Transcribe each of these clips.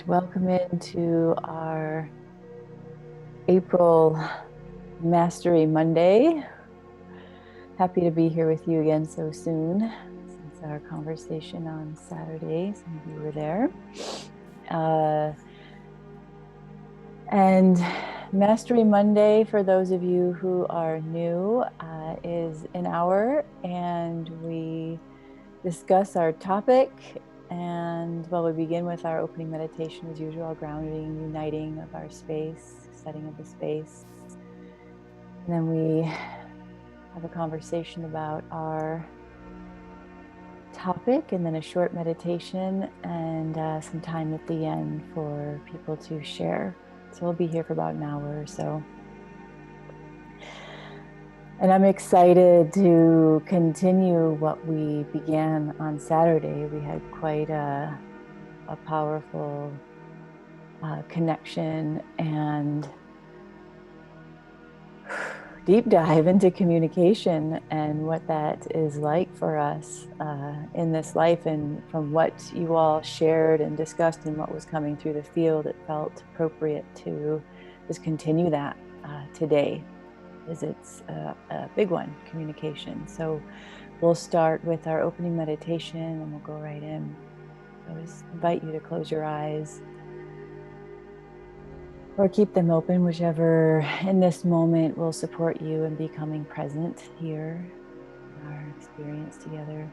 right, welcome into our April Mastery Monday. Happy to be here with you again so soon since our conversation on Saturday. Some of you were there. And Mastery Monday, for those of you who are new, is an hour and we discuss our topic. And we begin with our opening meditation as usual, grounding, uniting of our space, setting of the space. And then we have a conversation about our topic and then a short meditation and some time at the end for people to share. So we'll be here for about an hour or so. And I'm excited to continue what we began on Saturday. We had quite a powerful connection and deep dive into communication and what that is like for us in this life. And from what you all shared and discussed and what was coming through the field, it felt appropriate to just continue that today, as it's a big one, communication. So we'll start with our opening meditation and we'll go right in. I just invite you to close your eyes or keep them open, whichever in this moment will support you in becoming present here in our experience together.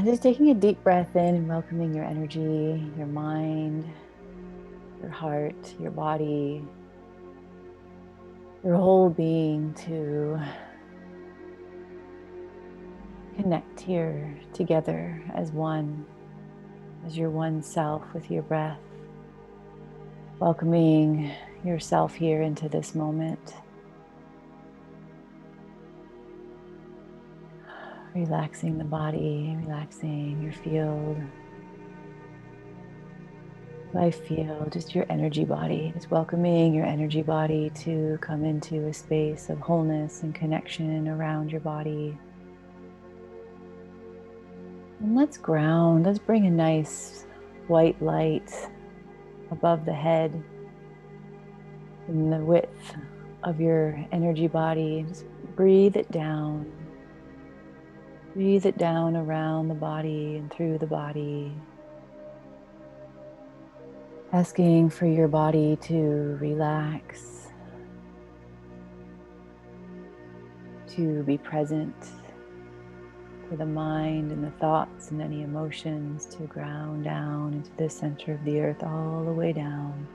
Just taking a deep breath in and welcoming your energy, your mind, your heart, your body, your whole being to connect here together as one, as your one self with your breath, welcoming yourself here into this moment. Relaxing the body, relaxing your field. Life field, just your energy body, just welcoming your energy body to come into a space of wholeness and connection around your body. And let's ground, let's bring a nice white light above the head in the width of your energy body. Just breathe it down. Breathe it down around the body and through the body. Asking for your body to relax, to be present, for the mind and the thoughts and any emotions to ground down into the center of the earth, all the way down,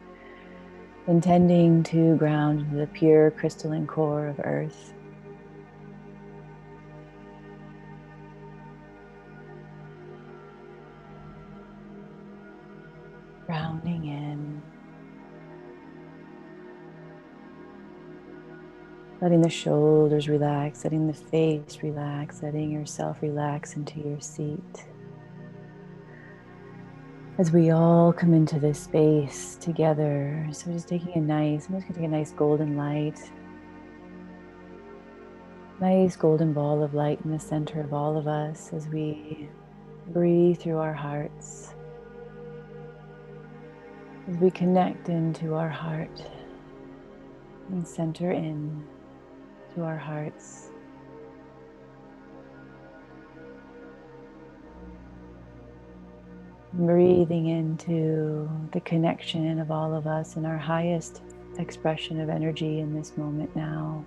intending to ground into the pure crystalline core of earth. Grounding in. Letting the shoulders relax, letting the face relax, letting yourself relax into your seat. As we all come into this space together, so just taking I'm just gonna take a nice golden light, nice golden ball of light in the center of all of us as we breathe through our hearts, as we connect into our heart and center in to our hearts. Breathing into the connection of all of us in our highest expression of energy in this moment now,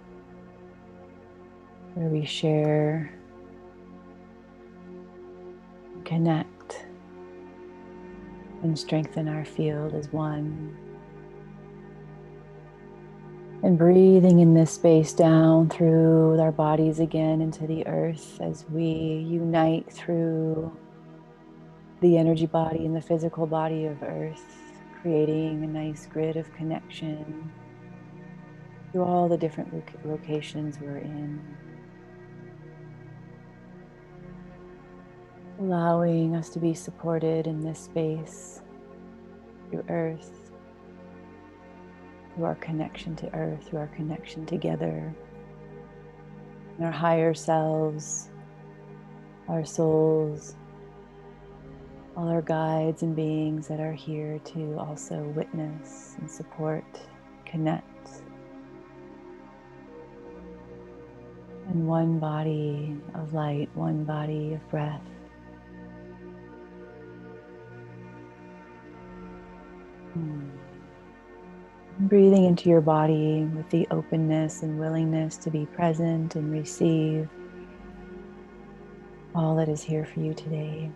where we share, connect, and strengthen our field as one. And breathing in this space down through our bodies again into the earth as we unite through the energy body and the physical body of earth, creating a nice grid of connection through all the different locations we're in. Allowing us to be supported in this space through earth, through our connection to earth, through our connection together, and our higher selves, our souls, all our guides and beings that are here to also witness and support, connect. And one body of light, one body of breath. Breathing into your body with the openness and willingness to be present and receive all that is here for you today.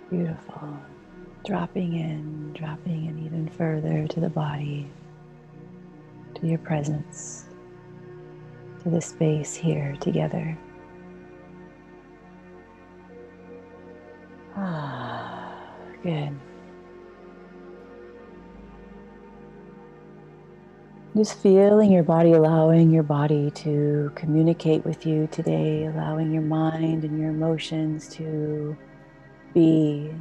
Beautiful. Dropping in even further to the body, to your presence, to the space here together. Good. Just feeling your body, allowing your body to communicate with you today, allowing your mind and your emotions to be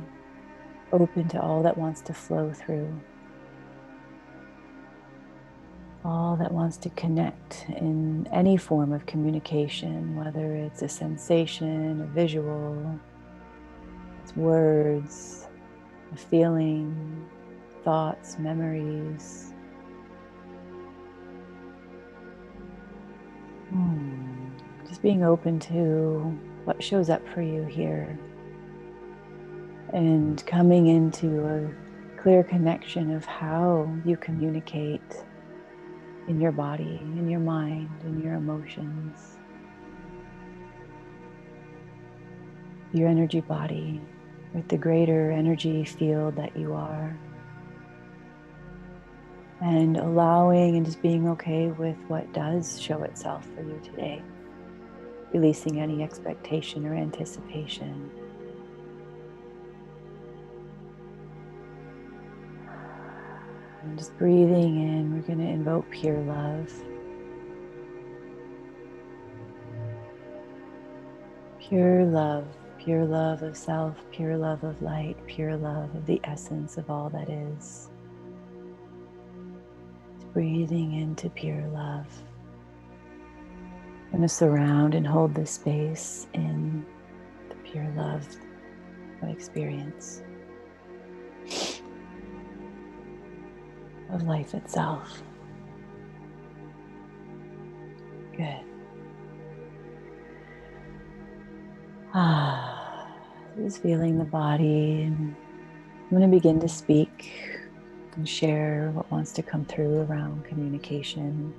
open to all that wants to flow through, all that wants to connect in any form of communication, whether it's a sensation, a visual, it's words, a feeling, thoughts, memories. Just being open to what shows up for you here and coming into a clear connection of how you communicate in your body, in your mind, in your emotions, your energy body with the greater energy field that you are. And allowing and just being okay with what does show itself for you today. Releasing any expectation or anticipation. And just breathing in, we're going to invoke pure love. Pure love of self, pure love of light, pure love of the essence of all that is. Breathing into pure love. I'm going to surround and hold this space in the pure love of experience, of life itself. Good. Just feeling the body, and I'm going to begin to speak and share what wants to come through around communication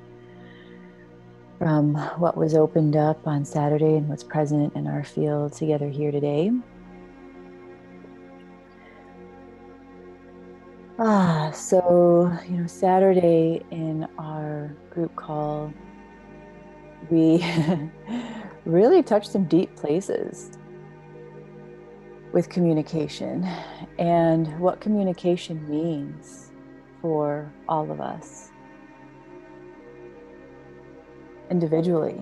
from what was opened up on Saturday and what's present in our field together here today. So, Saturday in our group call, we really touched some deep places with communication and what communication means for all of us individually,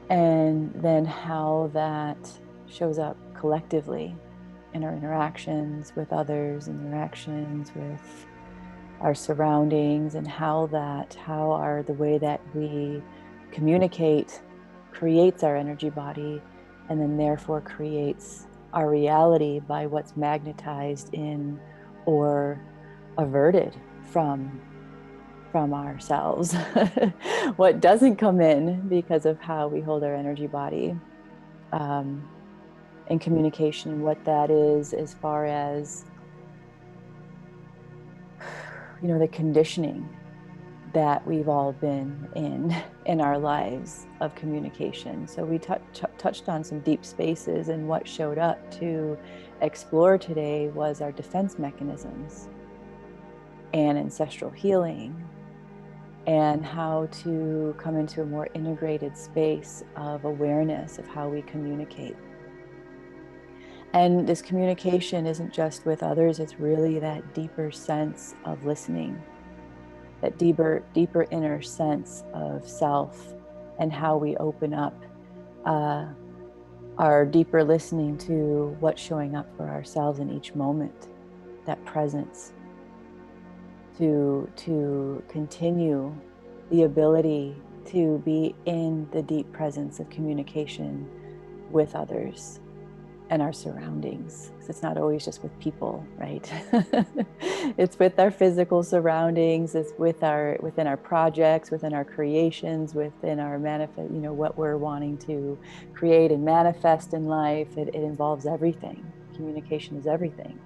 and then how that shows up collectively in our interactions with others, interactions with our surroundings, and how the way that we communicate creates our energy body, and then therefore creates our reality by what's magnetized in or averted from ourselves. What doesn't come in because of how we hold our energy body, and communication, and what that is as far as the conditioning that we've all been in our lives of communication. So we touched on some deep spaces, and what showed up to explore today was our defense mechanisms and ancestral healing, and how to come into a more integrated space of awareness of how we communicate. And this communication isn't just with others, it's really that deeper sense of listening, that deeper inner sense of self, and how we open up our deeper listening to what's showing up for ourselves in each moment, that presence. to continue the ability to be in the deep presence of communication with others and our surroundings. Because it's not always just with people, right? It's with our physical surroundings, it's with within our projects, within our creations, within our manifest, what we're wanting to create and manifest in life. It involves everything. Communication is everything.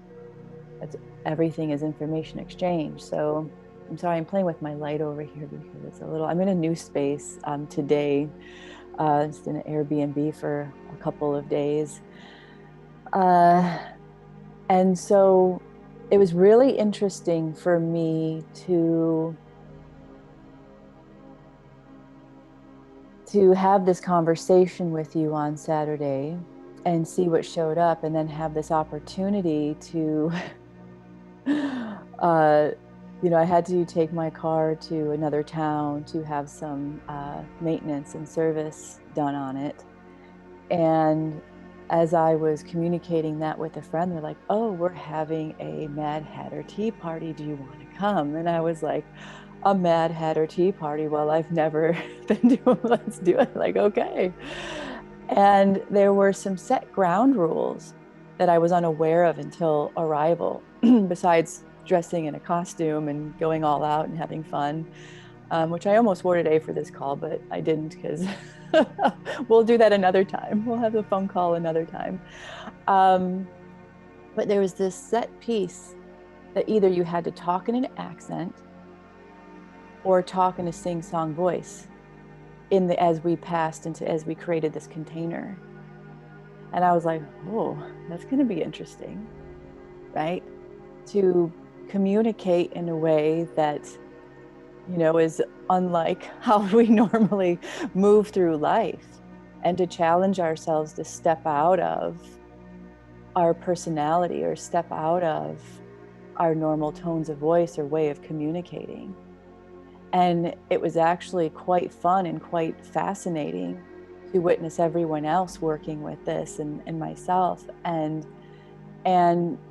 Everything is information exchange. So I'm sorry, I'm playing with my light over here because it's I'm in a new space today. It's in an Airbnb for a couple of days. And so it was really interesting for me to have this conversation with you on Saturday and see what showed up, and then have this opportunity to I had to take my car to another town to have some maintenance and service done on it. And as I was communicating that with a friend, they're like, "Oh, we're having a Mad Hatter tea party. Do you want to come?" And I was like, "A Mad Hatter tea party? Well, I've never been to. Let's do it." Like, okay. And there were some set ground rules that I was unaware of until arrival, besides dressing in a costume and going all out and having fun, which I almost wore today for this call, but I didn't because we'll do that another time. We'll have the phone call another time. But there was this set piece that either you had to talk in an accent or talk in a sing-song voice as we created this container. And I was like, oh, that's going to be interesting, right? To communicate in a way that, is unlike how we normally move through life, and to challenge ourselves to step out of our personality or step out of our normal tones of voice or way of communicating. And it was actually quite fun and quite fascinating to witness everyone else working with this and myself. And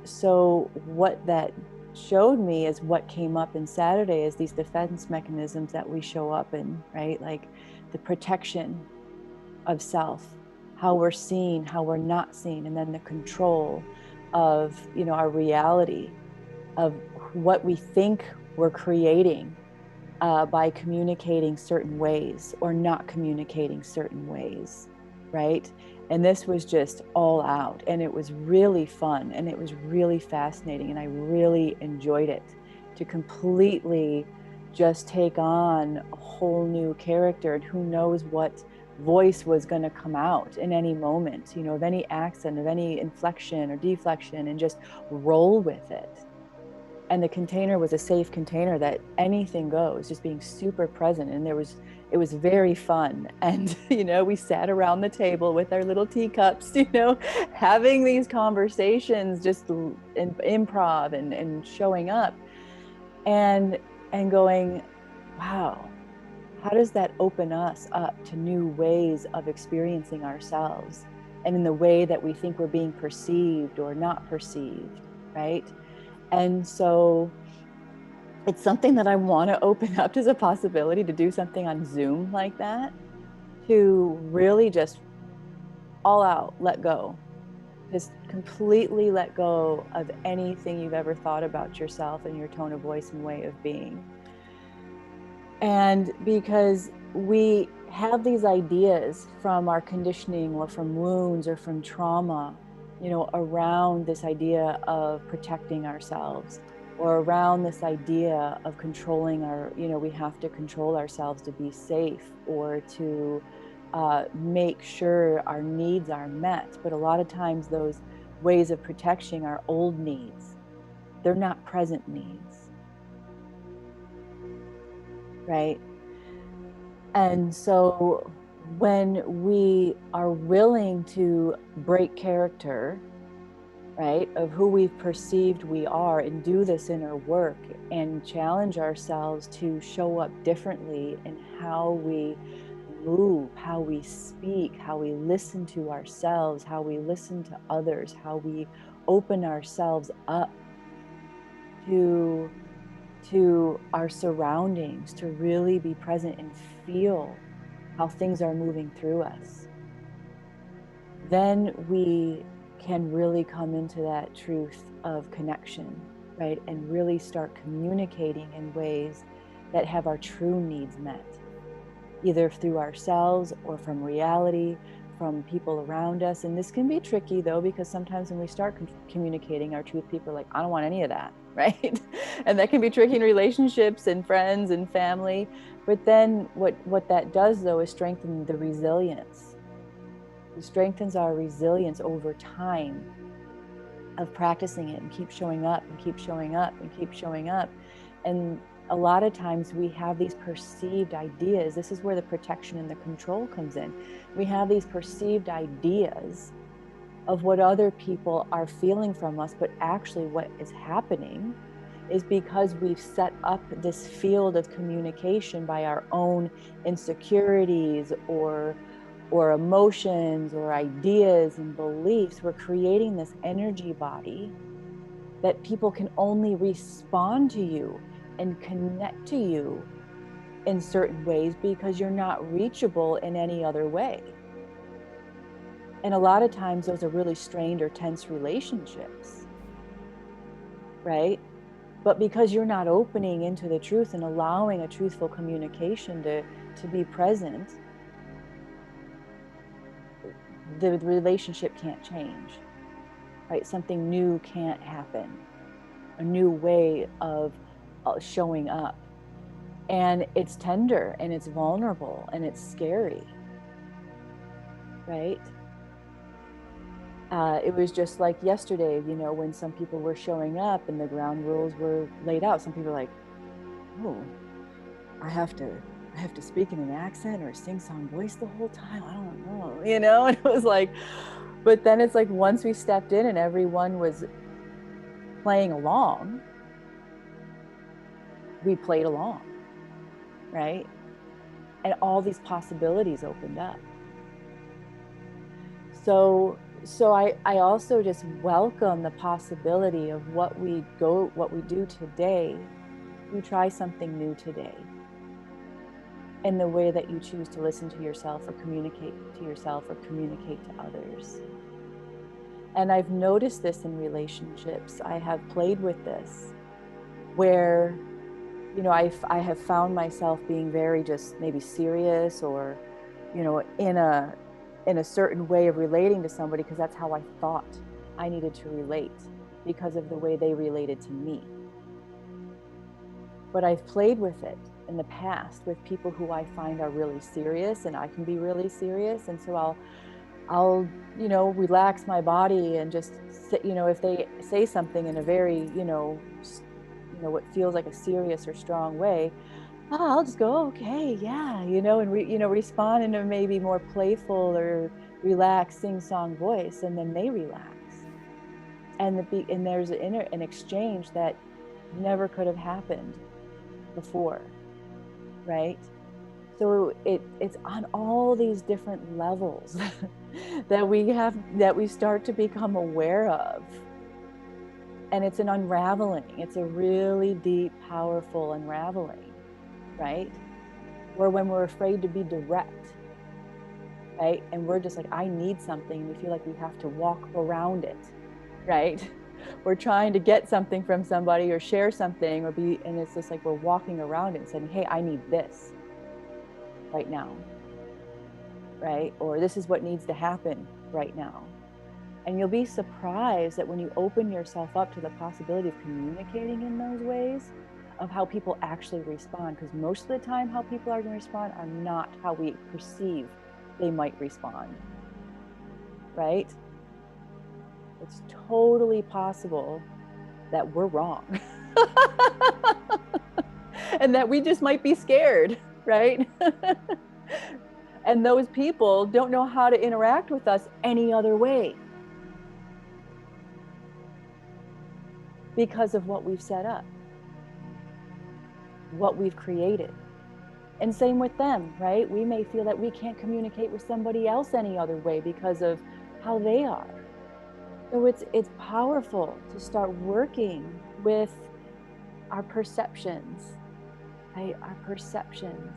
so what that showed me is what came up in Saturday is these defense mechanisms that we show up in, right? Like the protection of self, how we're seen, how we're not seen, and then the control of, our reality, of what we think we're creating by communicating certain ways or not communicating certain ways, right? And this was just all out, and it was really fun, and it was really fascinating, and I really enjoyed it, to completely just take on a whole new character, and who knows what voice was going to come out in any moment, of any accent, of any inflection or deflection, and just roll with it. And the container was a safe container that anything goes, just being super present. And it was very fun. And, we sat around the table with our little teacups, having these conversations, just in improv and showing up and going, wow, how does that open us up to new ways of experiencing ourselves, and in the way that we think we're being perceived or not perceived, right? And so it's something that I want to open up as a possibility, to do something on Zoom like that, to really just all out let go, just completely let go of anything you've ever thought about yourself and your tone of voice and way of being. And because we have these ideas from our conditioning or from wounds or from trauma, around this idea of protecting ourselves, or around this idea of controlling we have to control ourselves to be safe, or to make sure our needs are met. But a lot of times those ways of protection are old needs. They're not present needs, right? And so when we are willing to break character, right, of who we've perceived we are, and do this inner work and challenge ourselves to show up differently in how we move, how we speak, how we listen to ourselves, how we listen to others, how we open ourselves up to to our surroundings, to really be present and feel how things are moving through us, then we can really come into that truth of connection, right? And really start communicating in ways that have our true needs met, either through ourselves or from reality, from people around us. And this can be tricky though, because sometimes when we start communicating our truth, people are like, I don't want any of that, right? And that can be tricky in relationships and friends and family. But then what that does though is strengthen the resilience. It strengthens our resilience over time of practicing it and keep showing up and keep showing up and keep showing up. And a lot of times we have these perceived ideas. This is where the protection and the control comes in. We have these perceived ideas of what other people are feeling from us, but actually what is happening is because we've set up this field of communication by our own insecurities or emotions or ideas and beliefs. We're creating this energy body that people can only respond to you and connect to you in certain ways because you're not reachable in any other way. And a lot of times those are really strained or tense relationships, right? But because you're not opening into the truth and allowing a truthful communication to be present, the relationship can't change, right? Something new can't happen, a new way of showing up. And it's tender and it's vulnerable and it's scary, right? It was just like yesterday, you know, when some people were showing up and the ground rules were laid out. Some people were like, oh, I have to speak in an accent or a sing-song voice the whole time. I don't know, you know? And it was like, but then it's like once we stepped in and everyone was playing along, we played along, right? And all these possibilities opened up. So I also just welcome the possibility of what we do today. You try something new today in the way that you choose to listen to yourself or communicate to yourself or communicate to others. And I've noticed this in relationships. I have played with this where, you know, I have found myself being very just maybe serious or, you know, in a certain way of relating to somebody because that's how I thought I needed to relate because of the way they related to me. But I've played with it in the past with people who I find are really serious and I can be really serious. And so I'll, you know, relax my body and just sit, you know, if they say something in a very, you know, what feels like a serious or strong way, I'll just go, okay, yeah, you know, and respond in a maybe more playful or relaxed sing-song voice, and then they relax, and there's an exchange that never could have happened before, right? So it's on all these different levels that we start to become aware of. And it's an unraveling. It's a really deep, powerful unraveling, right? Or when we're afraid to be direct, right? And we're just like, I need something. And we feel like we have to walk around it, right? We're trying to get something from somebody or share something and it's just like we're walking around it and saying, hey, I need this right now, right? Or this is what needs to happen right now. And you'll be surprised that when you open yourself up to the possibility of communicating in those ways, of how people actually respond. Because most of the time, how people are going to respond are not how we perceive they might respond, right? It's totally possible that we're wrong and that we just might be scared, right? And those people don't know how to interact with us any other way because of what we've set up, what we've created. And same with them, right? We may feel that we can't communicate with somebody else any other way because of how they are. So it's powerful to start working with our perceptions, right? Our perceptions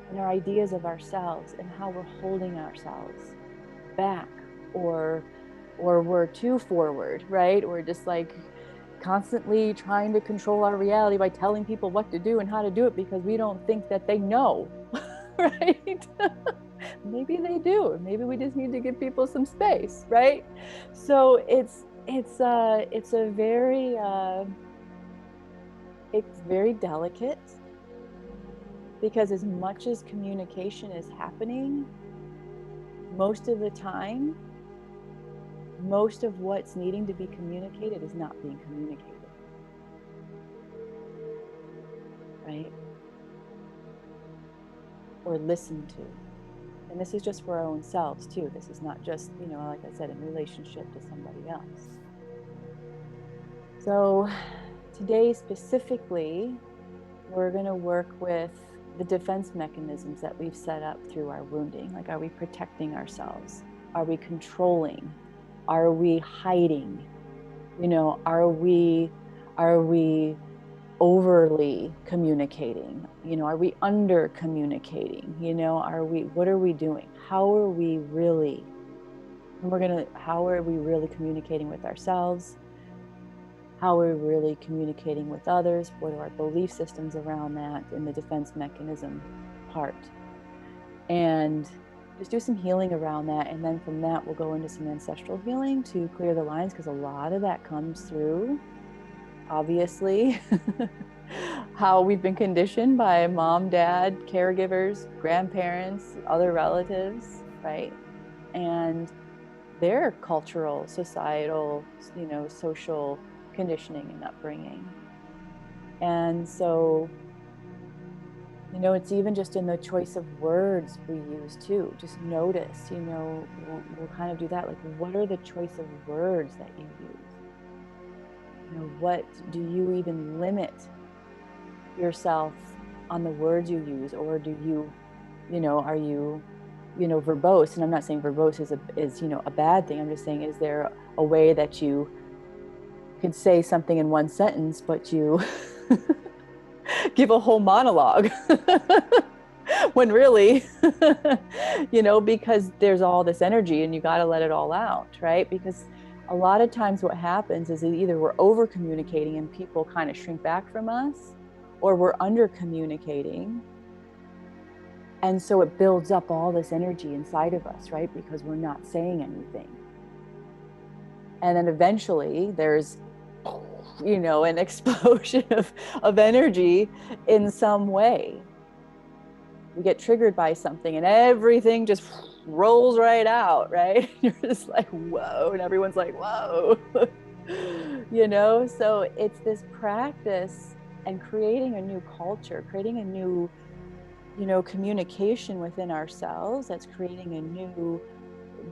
and our ideas of ourselves and how we're holding ourselves back, or we're too forward, right? We're just like constantly trying to control our reality by telling people what to do and how to do it because we don't think that they know, right? Maybe they do. Maybe we just need to give people some space, right? So it's a it's very delicate, because as much as communication is happening, most of the time, most of what's needing to be communicated is not being communicated, right? Or listened to. And this is just for our own selves too. This is not just, like I said, in relationship to somebody else. So today specifically, we're going to work with the defense mechanisms that we've set up through our wounding. Like, are we protecting ourselves? Are we controlling? Are we hiding? Are we overly communicating? Are we under communicating? What are we doing? How are we really communicating with ourselves? How are we really communicating with others? What are our belief systems around that in the defense mechanism part? And just do some healing around that. And then from that, we'll go into some ancestral healing to clear the lines, because a lot of that comes through, obviously, how we've been conditioned by mom, dad, caregivers, grandparents, other relatives, right? And their cultural, societal, social conditioning and upbringing. And so, it's even just in the choice of words we use too. Just notice, we'll kind of do that. Like, what are the choice of words that you use? What do you even limit yourself on the words you use? Or do you, are you, verbose? And I'm not saying verbose is a bad thing. I'm just saying, is there a way that you could say something in one sentence, but you give a whole monologue when really, because there's all this energy and you got to let it all out, right? Because a lot of times what happens is either we're over communicating and people kind of shrink back from us, or we're under communicating. And so it builds up all this energy inside of us, right? Because we're not saying anything. And then eventually there's, an explosion of energy in some way. We get triggered by something and everything just rolls right out, right? You're just like, whoa. And everyone's like, whoa. So it's this practice and creating a new culture, creating a new, communication within ourselves that's creating a new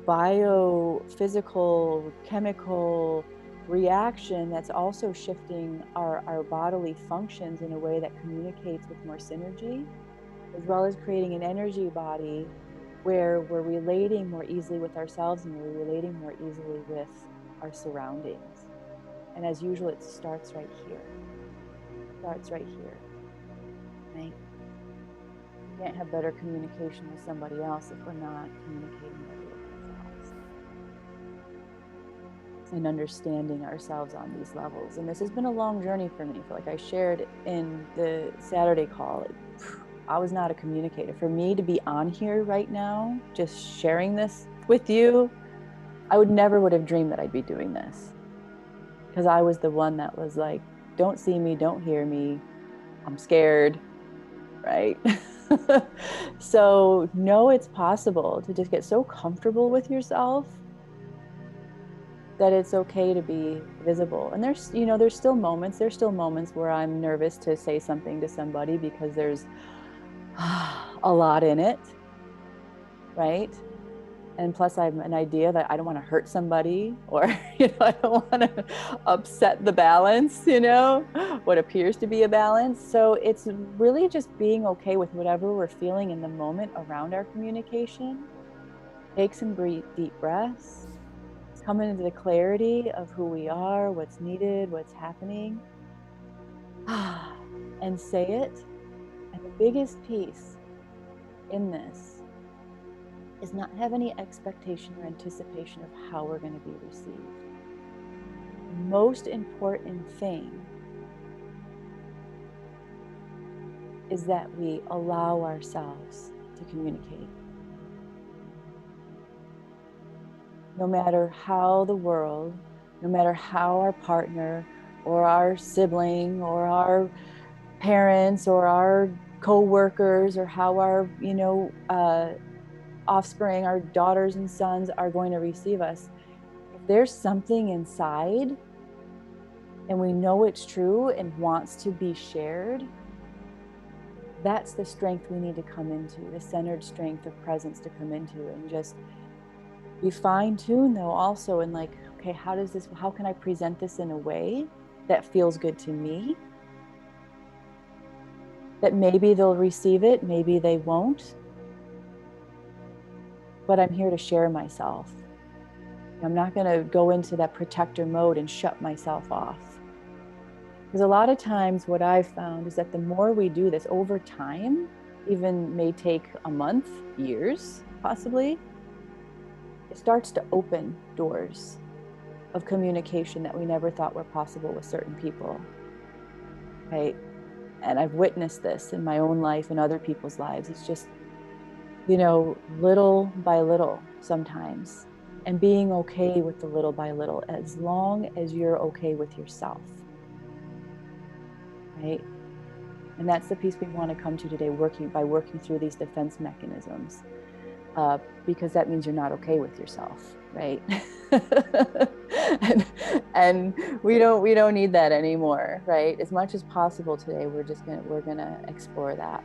biophysical, chemical reaction that's also shifting our bodily functions in a way that communicates with more synergy, as well as creating an energy body where we're relating more easily with ourselves and we're relating more easily with our surroundings. And as usual, it starts right here. Right? We can't have better communication with somebody else if we're not communicating better with ourselves and understanding ourselves on these levels. And this has been a long journey for me. Like I shared in the Saturday call, I was not a communicator. For me to be on here right now, just sharing this with you, I would have dreamed that I'd be doing this, because I was the one that was like, don't see me, don't hear me, I'm scared, right? So know it's possible to just get so comfortable with yourself that it's okay to be visible. And there's still moments where I'm nervous to say something to somebody because there's a lot in it, right? And plus I have an idea that I don't want to hurt somebody, or I don't want to upset the balance, what appears to be a balance. So it's really just being okay with whatever we're feeling in the moment around our communication. Take some deep breaths, come into the clarity of who we are, what's needed, what's happening, and say it. And the biggest piece in this is not have any expectation or anticipation of how we're going to be received. The most important thing is that we allow ourselves to communicate. No matter how the world, no matter how our partner or our sibling or our parents or our co-workers or how our, offspring, our daughters and sons are going to receive us, if there's something inside and we know it's true and wants to be shared, that's the strength we need to come into, the centered strength of presence to come into, and just be fine-tuned though also in like, okay, how can I present this in a way that feels good to me? That maybe they'll receive it, maybe they won't. But I'm here to share myself. I'm not going to go into that protector mode and shut myself off. Because a lot of times what I've found is that the more we do this over time, even may take a month, years, possibly, it starts to open doors of communication that we never thought were possible with certain people, right? And I've witnessed this in my own life and other people's lives. It's just, little by little sometimes, and being okay with the little by little, as long as you're okay with yourself, right? And that's the piece we want to come to today, working through these defense mechanisms, because that means you're not okay with yourself, right? and we don't need that anymore, right? As much as possible today, we're gonna explore that.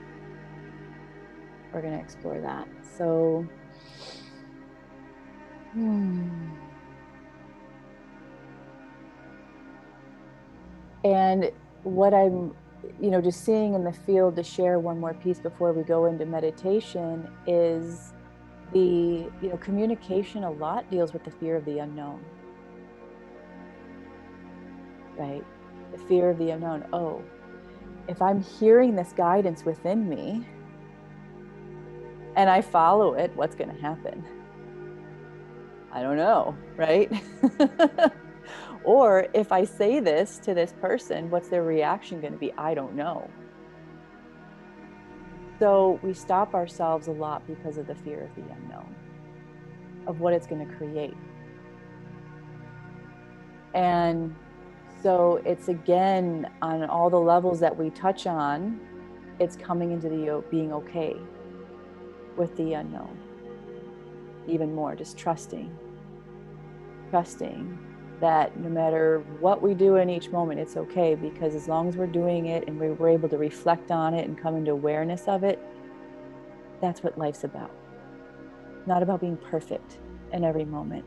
We're gonna explore that. So, and what I'm, just seeing in the field, to share one more piece before we go into meditation, is the, communication a lot deals with the fear of the unknown, right? The fear of the unknown. Oh, if I'm hearing this guidance within me and I follow it, what's going to happen? I don't know, right? Or if I say this to this person, what's their reaction going to be? I don't know. So we stop ourselves a lot because of the fear of the unknown, of what it's going to create. And so it's, again, on all the levels that we touch on, it's coming into the being okay with the unknown even more, just trusting that no matter what we do in each moment, it's okay, because as long as we're doing it and we're able to reflect on it and come into awareness of it, that's what life's about. Not about being perfect in every moment,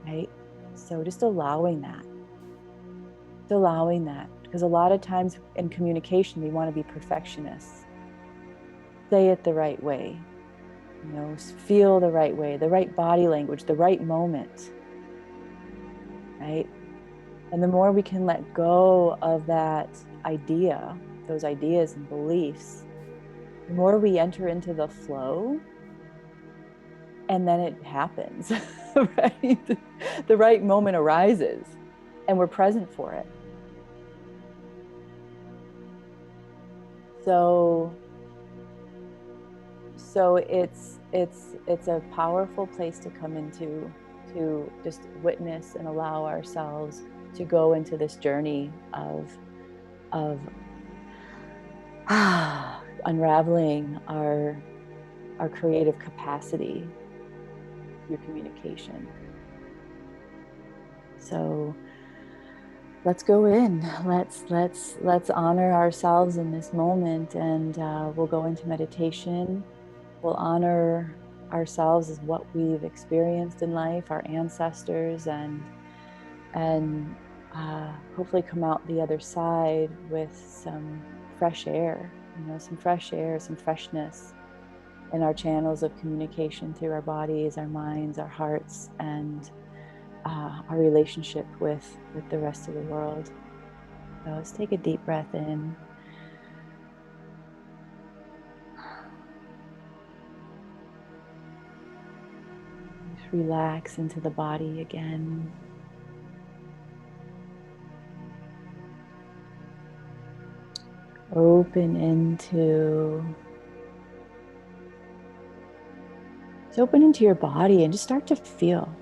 right? So just allowing that, because a lot of times in communication, we want to be perfectionists. Say it the right way, feel the right way, the right body language, the right moment, right? And the more we can let go of that idea, those ideas and beliefs, the more we enter into the flow, and then it happens, right? The right moment arises and we're present for it. So it's a powerful place to come into, to just witness and allow ourselves to go into this journey of unraveling our creative capacity through communication. So let's go in. Let's honor ourselves in this moment, and we'll go into meditation. We'll honor ourselves as what we've experienced in life, our ancestors, and hopefully come out the other side with some fresh air, some fresh air, some freshness in our channels of communication through our bodies, our minds, our hearts, and our relationship with the rest of the world. So let's take a deep breath in. Just relax into the body again. Open into your body and just start to feel.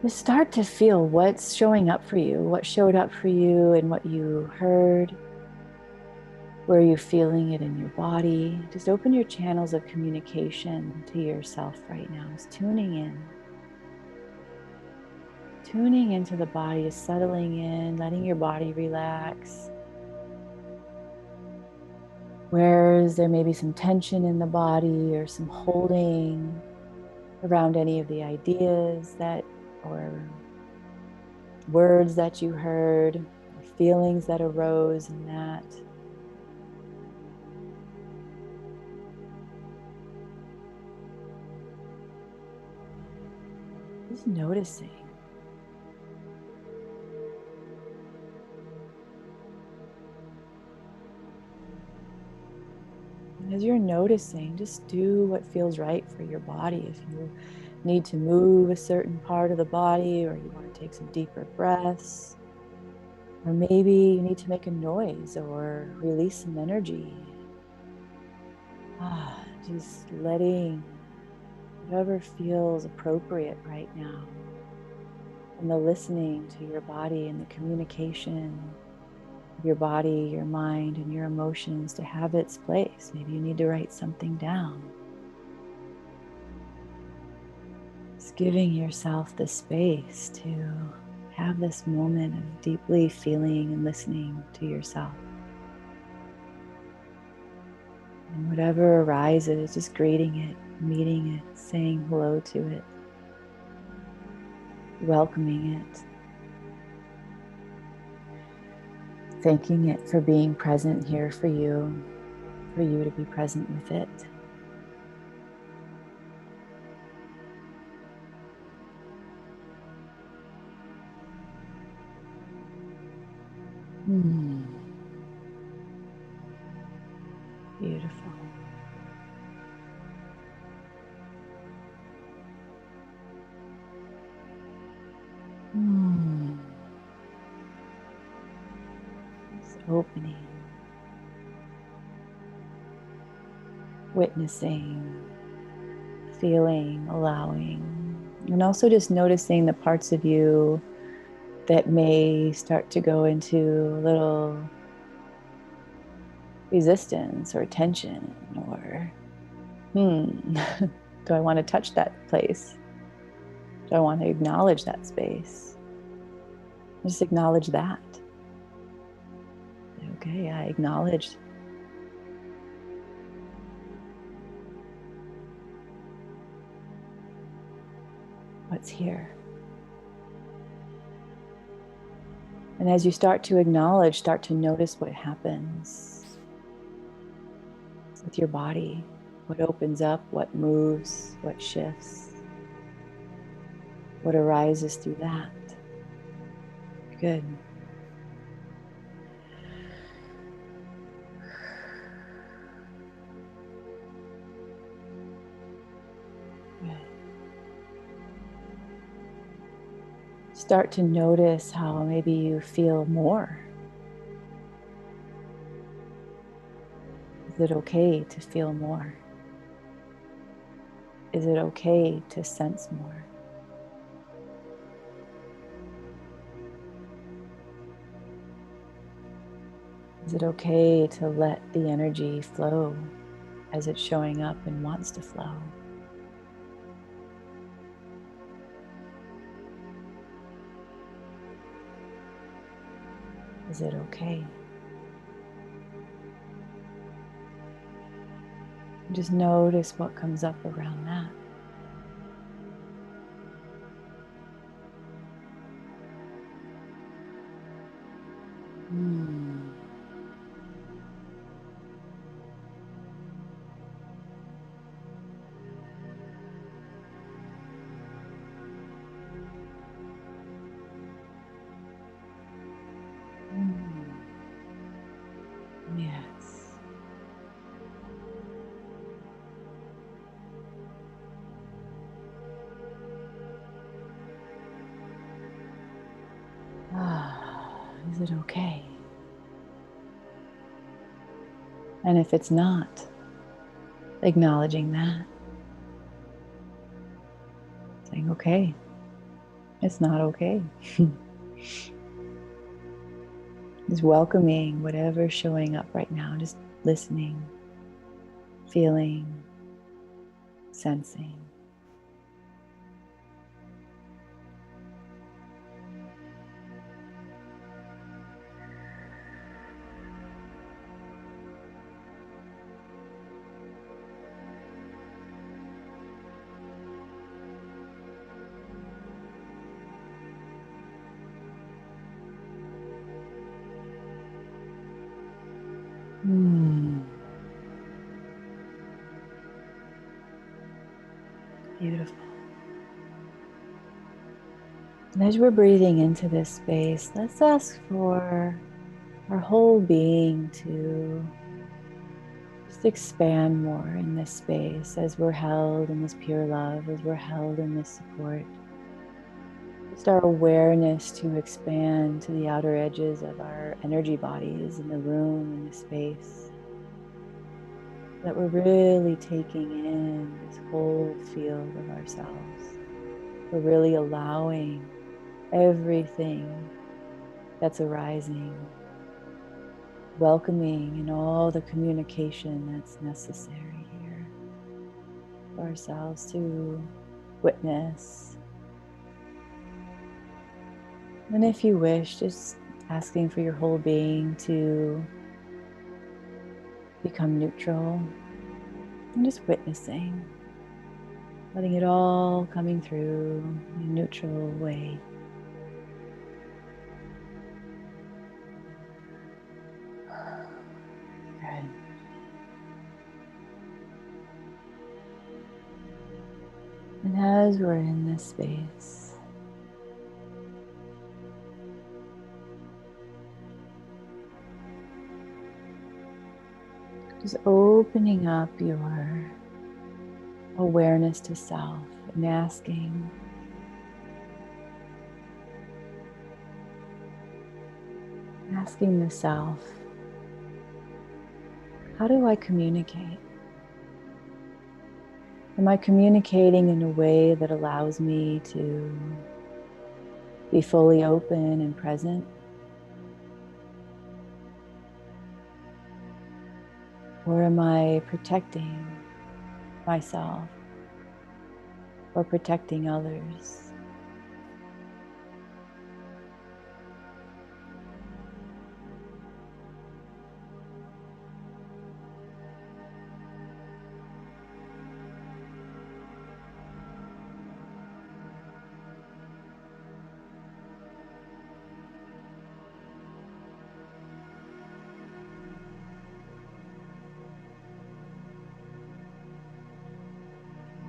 Just start to feel what's showing up for you, what showed up for you and what you heard. Where are you feeling it in your body? Just open your channels of communication to yourself right now. Just tuning in. Tuning into the body, just settling in, letting your body relax. Where there may be some tension in the body or some holding around any of the ideas that or words that you heard, or feelings that arose in that. Just noticing. And as you're noticing, just do what feels right for your body. If you need to move a certain part of the body, or you want to take some deeper breaths, or maybe you need to make a noise or release some energy. Just letting whatever feels appropriate right now. And the listening to your body and the communication of your body, your mind, and your emotions to have its place. Maybe you need to write something down. Just giving yourself the space to have this moment of deeply feeling and listening to yourself. And whatever arises, just greeting it, meeting it, saying hello to it, welcoming it, thanking it for being present here for you to be present with it. Beautiful. Just opening, witnessing, feeling, allowing, and also just noticing the parts of you that may start to go into a little resistance or tension, or do I want to touch that place? Do I want to acknowledge that space? Just acknowledge that. Okay, I acknowledge what's here. And as you start to acknowledge, start to notice what happens with your body, what opens up, what moves, what shifts, what arises through that. Good. Good. Start to notice how maybe you feel more. Is it okay to feel more? Is it okay to sense more? Is it okay to let the energy flow as it's showing up and wants to flow? Is it okay? Just notice what comes up around that. Yes. Is it okay? And if it's not, acknowledging that, saying, okay, it's not okay. Just welcoming whatever's showing up right now, just listening, feeling, sensing. Beautiful. And as we're breathing into this space, let's ask for our whole being to just expand more in this space as we're held in this pure love, as we're held in this support. Just our awareness to expand to the outer edges of our energy bodies in the room, in the space. That we're really taking in this whole field of ourselves. We're really allowing everything that's arising, welcoming in all the communication that's necessary here for ourselves to witness. And if you wish, just asking for your whole being to become neutral and just witnessing, letting it all coming through in a neutral way. Good. And as we're in this space, just opening up your awareness to self and asking the self, how do I communicate? Am I communicating in a way that allows me to be fully open and present? Or am I protecting myself or protecting others?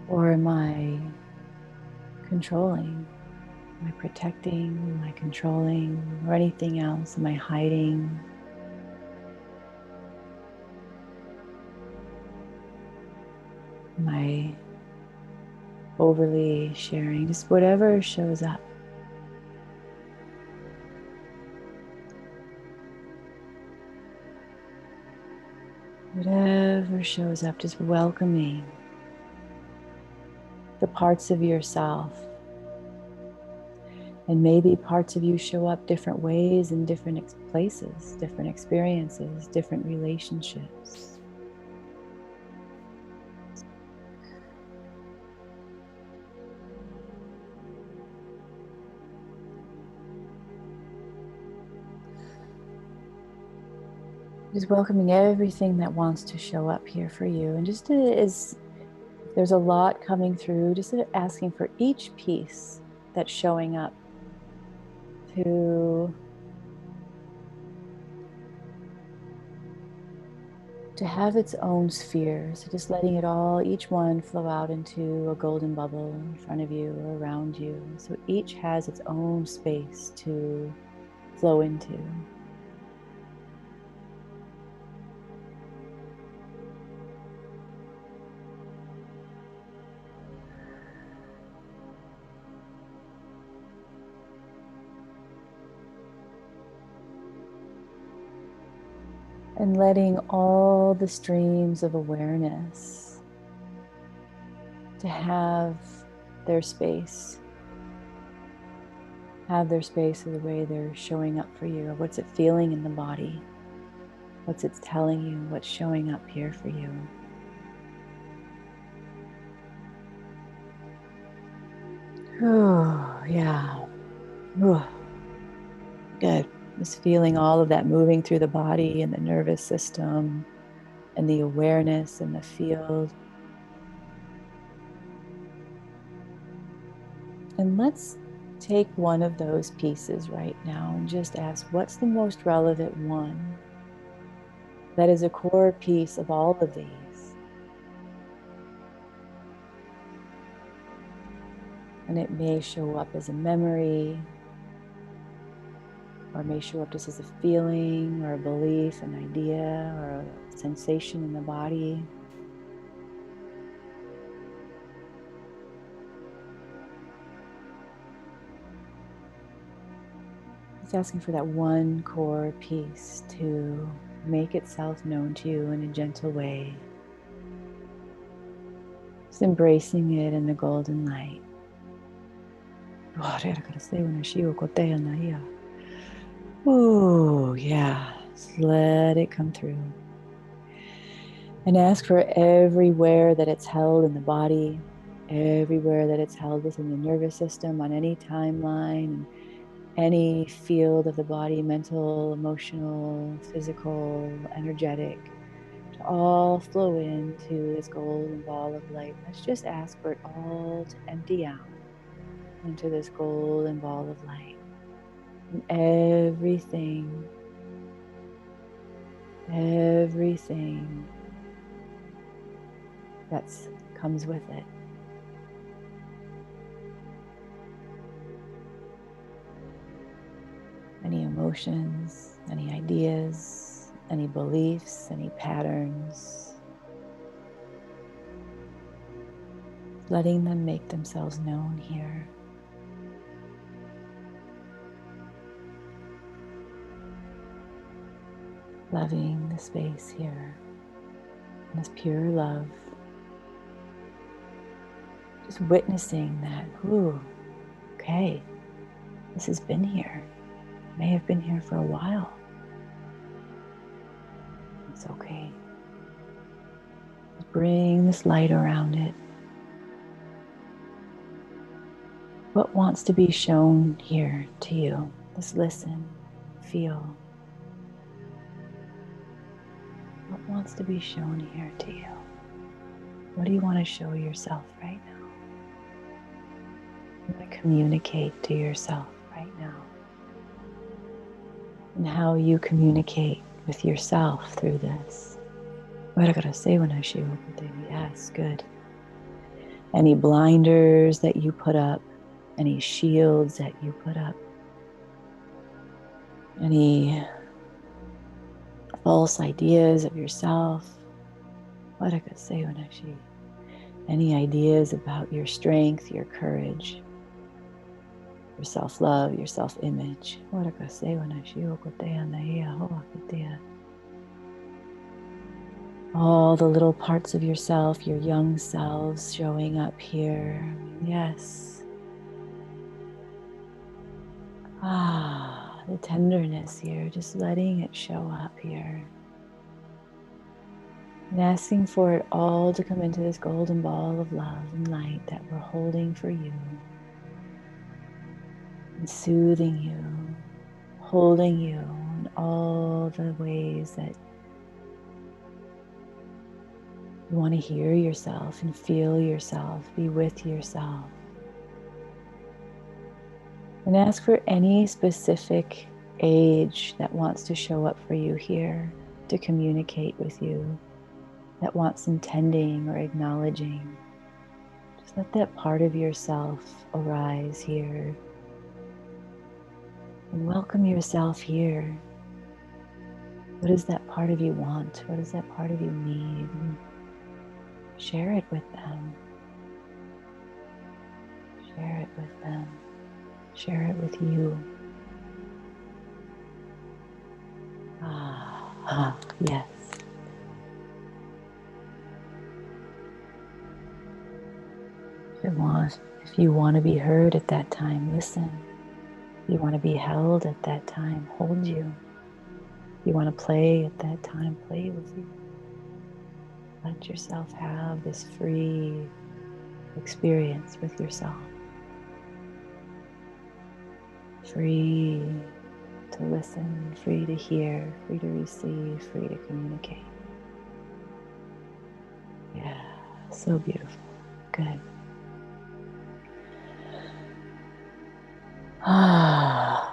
Or am I controlling? Am I protecting? Am I controlling? Or anything else? Am I hiding? Am I overly sharing? Just whatever shows up. Whatever shows up, just welcoming the parts of yourself. And maybe parts of you show up different ways in different places, different experiences, different relationships. Just welcoming everything that wants to show up here for you. And just as if there's a lot coming through, just asking for each piece that's showing up to have its own sphere. So just letting it all, each one flow out into a golden bubble in front of you or around you. So each has its own space to flow into. And letting all the streams of awareness to have their space of the way they're showing up for you. What's it feeling in the body? What's it telling you? What's showing up here for you? Oh, yeah. Oh, good. Just feeling all of that moving through the body and the nervous system and the awareness and the field. And let's take one of those pieces right now and just ask, what's the most relevant one that is a core piece of all of these? And it may show up as a memory, or it may show up just as a feeling or a belief, an idea, or a sensation in the body. It's asking for that one core piece to make itself known to you in a gentle way. Just embracing it in the golden light. Oh, yeah. Just let it come through. And ask for everywhere that it's held in the body, everywhere that it's held within the nervous system, on any timeline, and any field of the body, mental, emotional, physical, energetic, to all flow into this golden ball of light. Let's just ask for it all to empty out into this golden ball of light. And everything that comes with it. Any emotions, any ideas, any beliefs, any patterns. Letting them make themselves known here. Loving the space here, and this pure love. Just witnessing that, ooh, okay, this has been here. It may have been here for a while. It's okay. Just bring this light around it. What wants to be shown here to you? Just listen, feel. What wants to be shown here to you? What do you want to show yourself right now? You want to communicate to yourself right now. And how you communicate with yourself through this. Yes, good. Any blinders that you put up, any shields that you put up, any false ideas of yourself, any ideas about your strength, your courage, your self-love, your self-image. All the little parts of yourself, your young selves showing up here. Yes. The tenderness here, just letting it show up here. And asking for it all to come into this golden ball of love and light that we're holding for you. And soothing you, holding you in all the ways that you want to hear yourself and feel yourself, be with yourself. And ask for any specific age that wants to show up for you here, to communicate with you, that wants some tending or acknowledging. Just let that part of yourself arise here. And welcome yourself here. What does that part of you want? What does that part of you need? And share it with them. Share it with them. Share it with you. Ah, yes. If you want to be heard at that time, listen. If you want to be held at that time, hold you. If you want to play at that time, play with you. Let yourself have this free experience with yourself. Free to listen, free to hear, free to receive, free to communicate. Yeah, so beautiful. Good. Ah.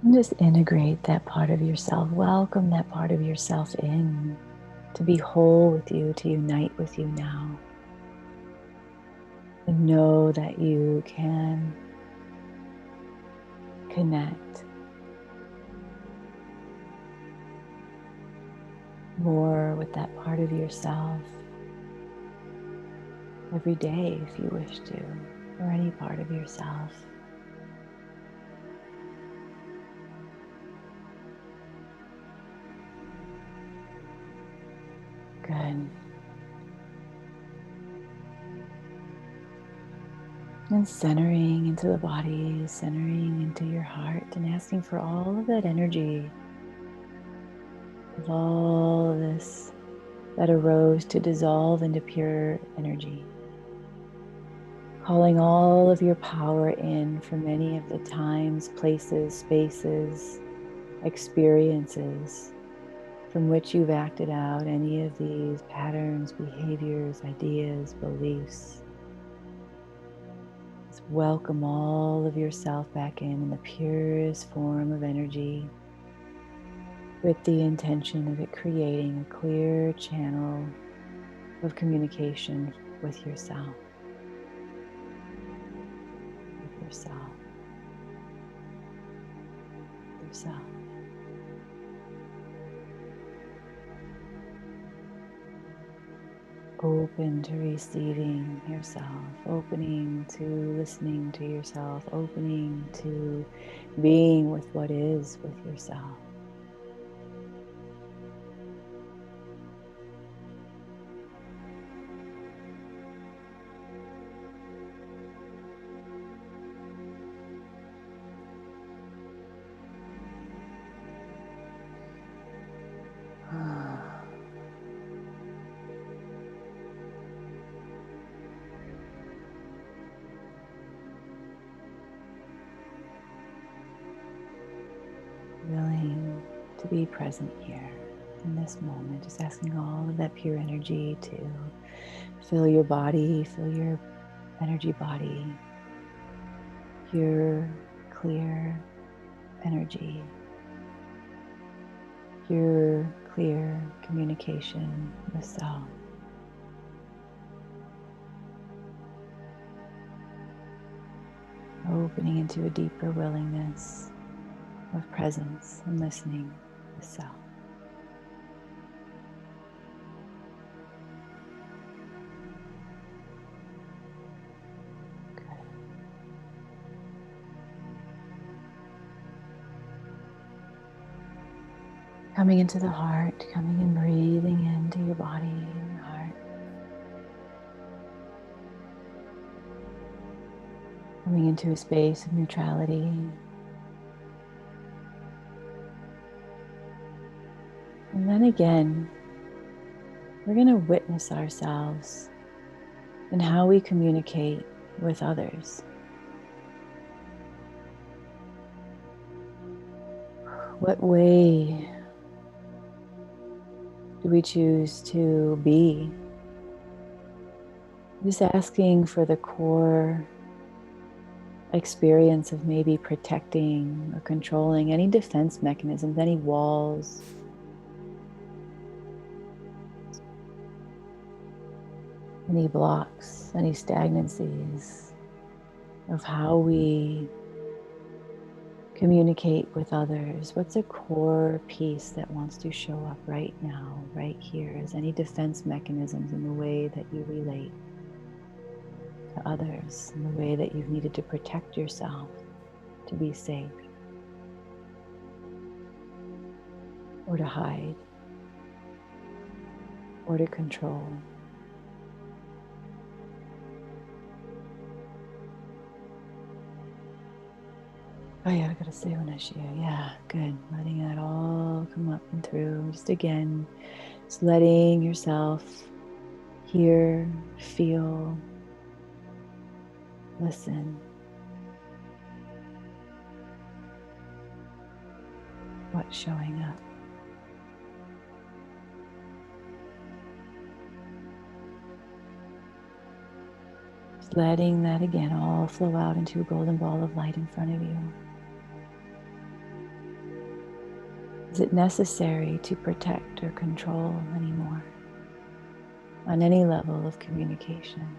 And just integrate that part of yourself. Welcome that part of yourself in to be whole with you, to unite with you now. And know that you can connect more with that part of yourself every day if you wish to, or any part of yourself. Good. And centering into the body, centering into your heart, and asking for all of that energy, of all of this that arose to dissolve into pure energy. Calling all of your power in from any of the times, places, spaces, experiences from which you've acted out any of these patterns, behaviors, ideas, beliefs. Just welcome all of yourself back in the purest form of energy, with the intention of it creating a clear channel of communication with yourself. With yourself. Yourself. Open to receiving yourself, opening to listening to yourself, opening to being with what is with yourself. Willing to be present here in this moment, just asking all of that pure energy to fill your body, fill your energy body, pure, clear energy, pure, clear communication with self. Opening into a deeper willingness of presence and listening with self. Good. Coming into the heart, coming and breathing into your body and your heart. Coming into a space of neutrality. And then again, we're going to witness ourselves and how we communicate with others. What way do we choose to be? Just asking for the core experience of maybe protecting or controlling any defense mechanisms, any walls, any blocks, any stagnancies of how we communicate with others. What's a core piece that wants to show up right now, right here? Is any defense mechanisms in the way that you relate? to others in the way that you've needed to protect yourself to be safe or to hide or to control. Oh yeah, I gotta say when I share. Yeah, good. Letting that all come up and through. Just again, just letting yourself hear, feel, listen. What's showing up? Just letting that again all flow out into a golden ball of light in front of you. Is it necessary to protect or control anymore on any level of communication?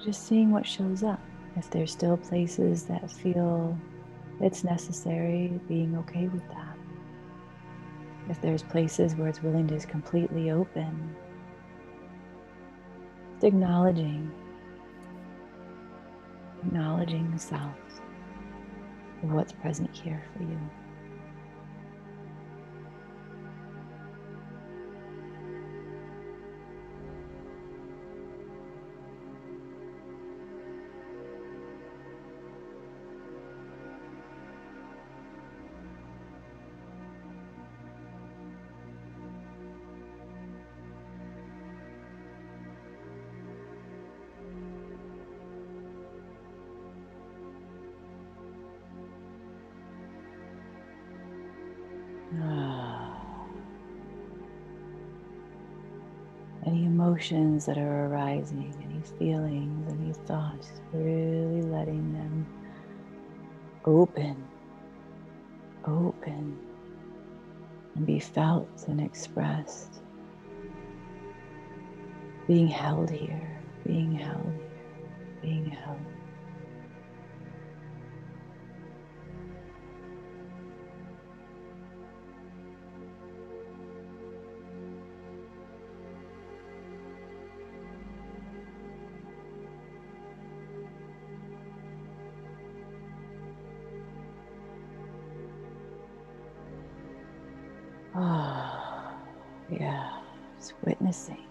Just seeing what shows up. If there's still places that feel it's necessary, being okay with that. If there's places where it's willing to just completely open, just acknowledging the self of what's present here for you. Any emotions that are arising, any feelings, any thoughts, really letting them open, and be felt and expressed. Being held here, being held here, being held. Oh, yeah, just witnessing.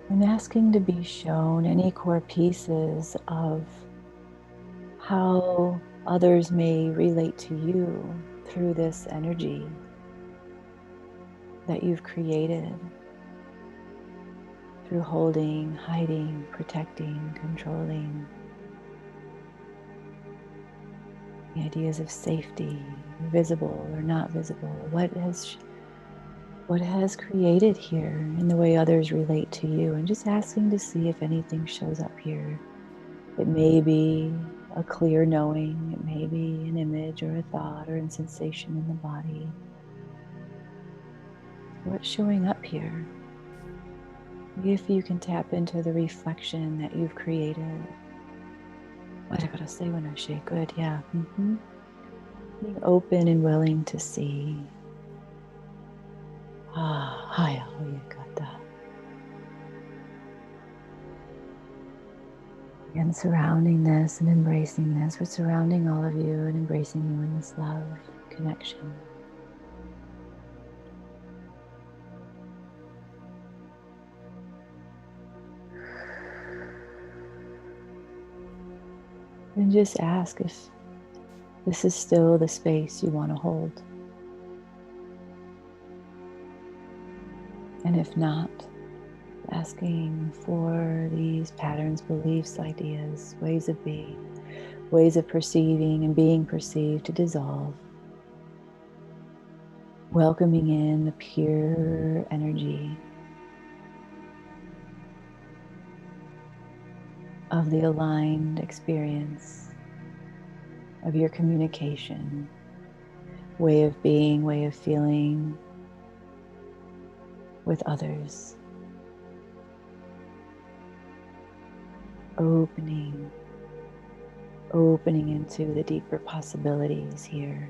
And asking to be shown any core pieces of how others may relate to you through this energy that you've created, through holding, hiding, protecting, controlling. The ideas of safety, visible or not visible. What has created here in the way others relate to you, and just asking to see if anything shows up here. It may be a clear knowing, it may be an image or a thought or a sensation in the body. What's showing up here? If you can tap into the reflection that you've created. What I gotta say when I shake, good, yeah. Being open and willing to see. Hi, you got that. Again, surrounding this and embracing this. We're surrounding all of you and embracing you in this love, connection. And just ask if this is still the space you want to hold. And if not, asking for these patterns, beliefs, ideas, ways of being, ways of perceiving and being perceived to dissolve. Welcoming in the pure energy of the aligned experience of your communication, way of being, way of feeling with others. Opening into the deeper possibilities here.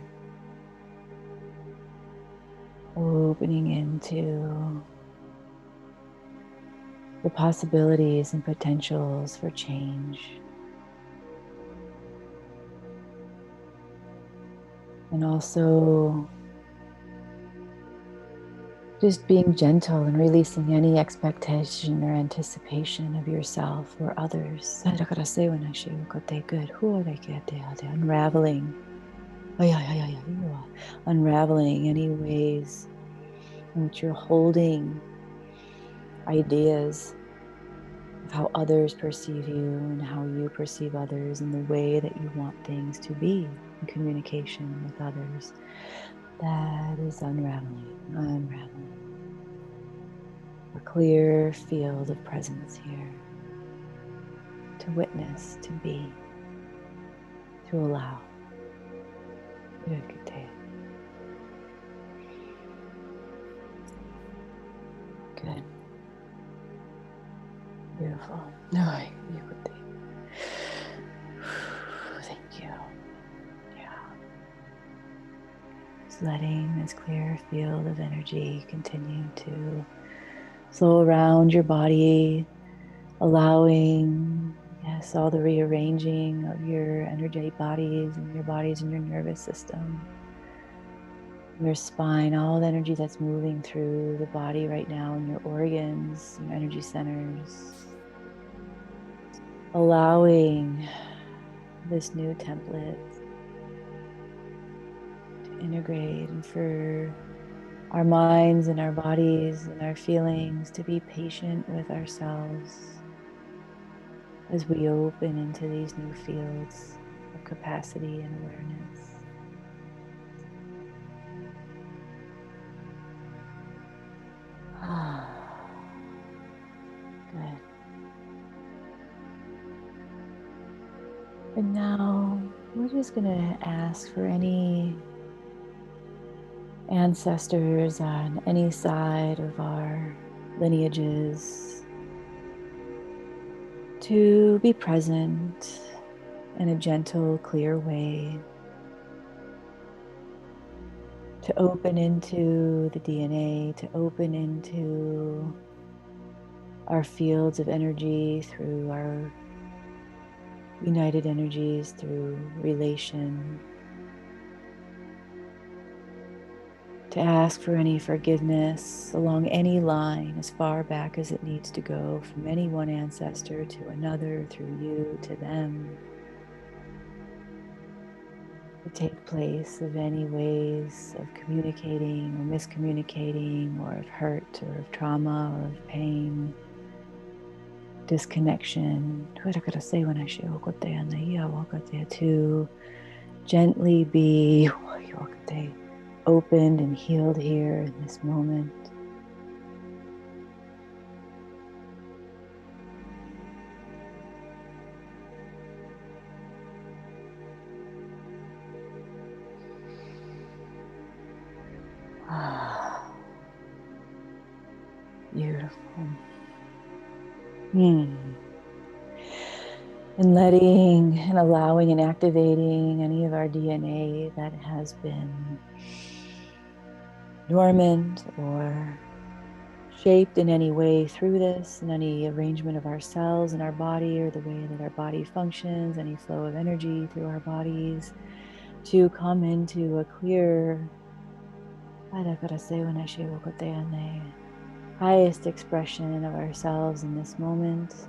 Opening into the possibilities and potentials for change. And also just being gentle and releasing any expectation or anticipation of yourself or others. Good. Unraveling any ways in which you're holding ideas of how others perceive you and how you perceive others and the way that you want things to be in communication with others. That is unraveling. A clear field of presence here to witness, to be, to allow. Good. Beautiful. Thank you. Yeah. Just letting this clear field of energy continue to flow around your body, allowing, yes, all the rearranging of your energetic bodies and your nervous system, your spine, all the energy that's moving through the body right now, and your organs, your energy centers. Allowing this new template to integrate, and for our minds and our bodies and our feelings to be patient with ourselves as we open into these new fields of capacity and awareness. Good. And now we're just going to ask for any ancestors on any side of our lineages to be present in a gentle, clear way, to open into the DNA, to open into our fields of energy through our united energies, through relation, to ask for any forgiveness along any line as far back as it needs to go, from any one ancestor to another, through you to them, to take place of any ways of communicating or miscommunicating, or of hurt or of trauma or of pain, disconnection, to gently be opened and healed here in this moment. Beautiful. And letting and allowing and activating any of our DNA that has been dormant or shaped in any way through this, in any arrangement of our cells in our body, or the way that our body functions, any flow of energy through our bodies, to come into a clear, highest expression of ourselves in this moment,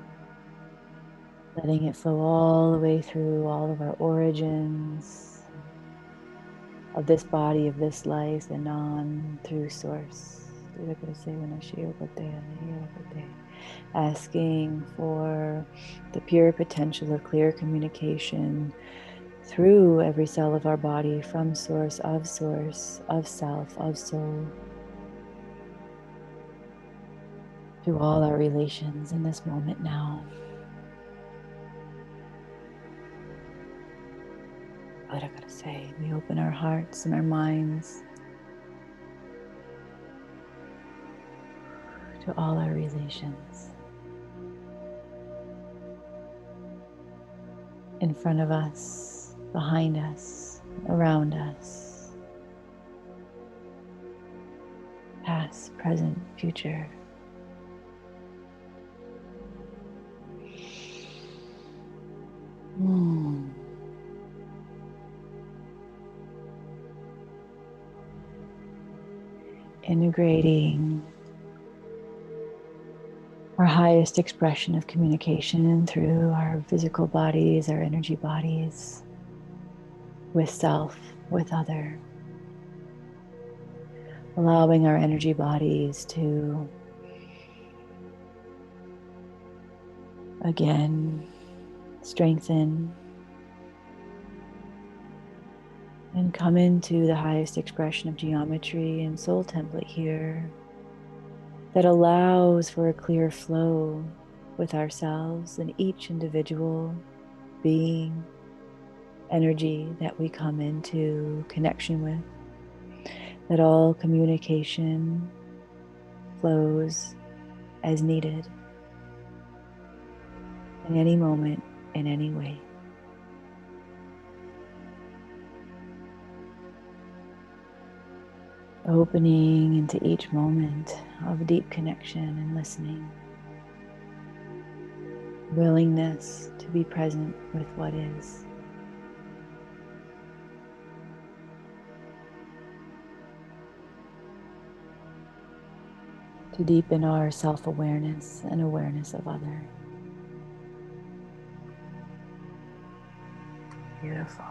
letting it flow all the way through all of our origins of this body, of this life, and on through source. Asking for the pure potential of clear communication through every cell of our body, from source, of self, of soul, through all our relations in this moment now. What I gotta say, we open our hearts and our minds to all our relations. In front of us, behind us, around us, past, present, future. integrating our highest expression of communication through our physical bodies, our energy bodies, with self, with other. Allowing our energy bodies to, again, strengthen and come into the highest expression of geometry and soul template here that allows for a clear flow with ourselves and each individual being, energy that we come into connection with, that all communication flows as needed in any moment, in any way. Opening into each moment of deep connection and listening. Willingness to be present with what is. To deepen our self-awareness and awareness of other. Beautiful.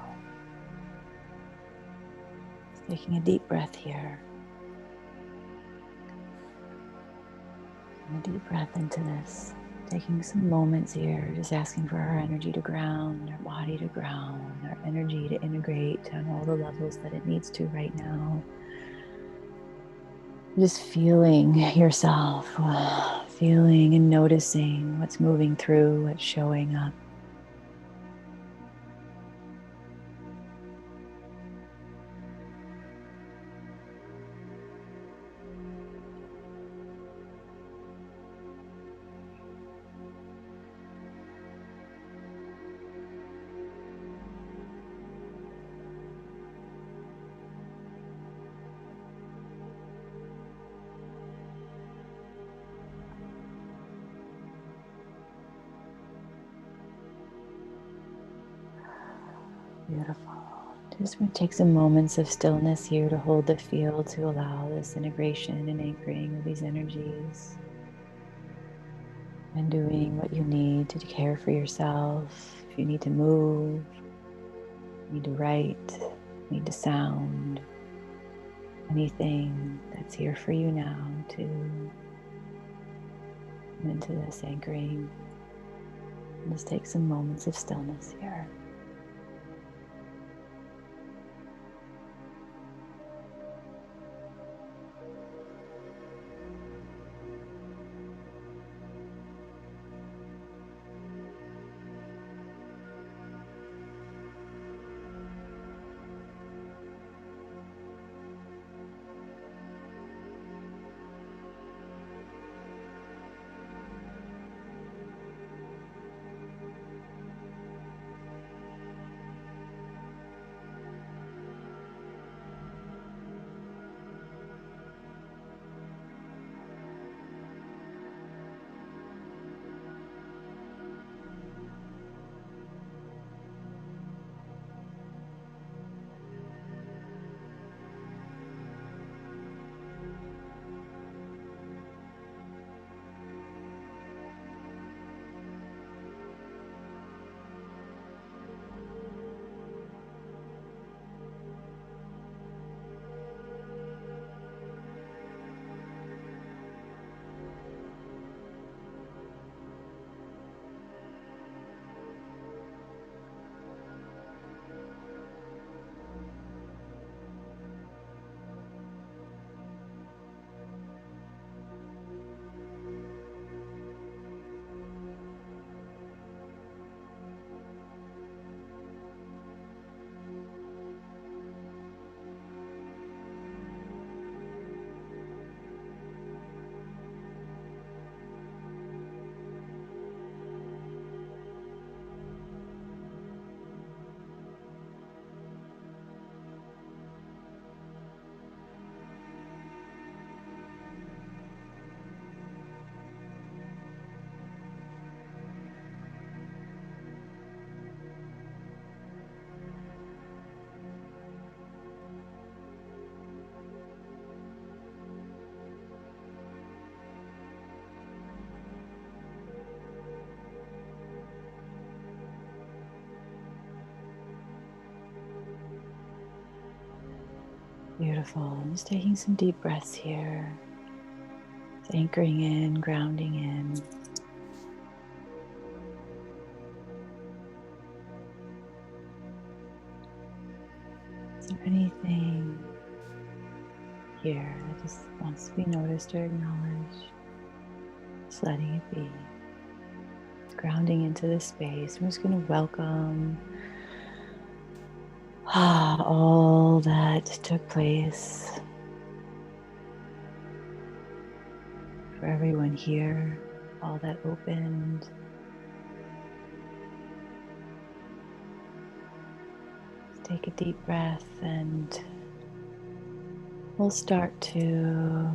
Taking a deep breath here. And a deep breath into this. Taking some moments here, just asking for our energy to ground, our body to ground, our energy to integrate on all the levels that it needs to right now. Just feeling yourself, feeling and noticing what's moving through, what's showing up. Beautiful. Just going to take some moments of stillness here to hold the field, to allow this integration and anchoring of these energies. And doing what you need to care for yourself. If you need to move, need to write, need to sound, anything that's here for you now to come into this anchoring. And just take some moments of stillness here. Beautiful. Just taking some deep breaths here. Just anchoring in, grounding in. Is there anything here that just wants to be noticed or acknowledged? Just letting it be. Just grounding into this space. I'm just going to welcome all that took place for everyone here, all that opened. Take a deep breath and we'll start to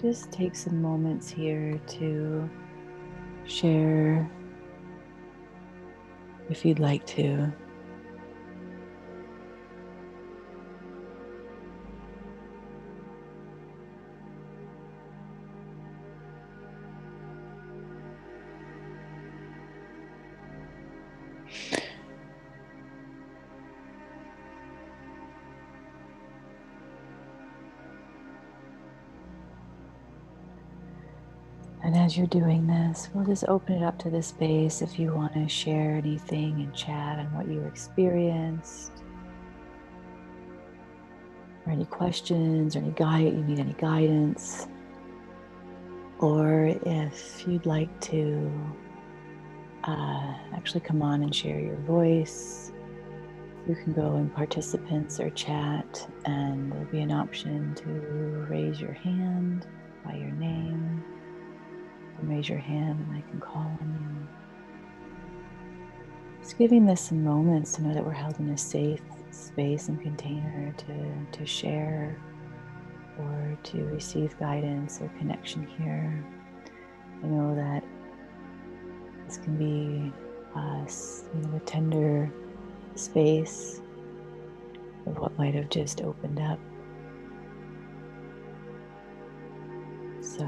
just take some moments here to share if you'd like to. And as you're doing this, we'll just open it up to the space if you want to share anything in chat on what you experienced, or any questions, or you need any guidance, or if you'd like to actually come on and share your voice, you can go in participants or chat, and there'll be an option to raise your hand by your name. Raise your hand and I can call on you. Just giving this some moments to know that we're held in a safe space and container to share or to receive guidance or connection here. I know that this can be a tender space of what might have just opened up. So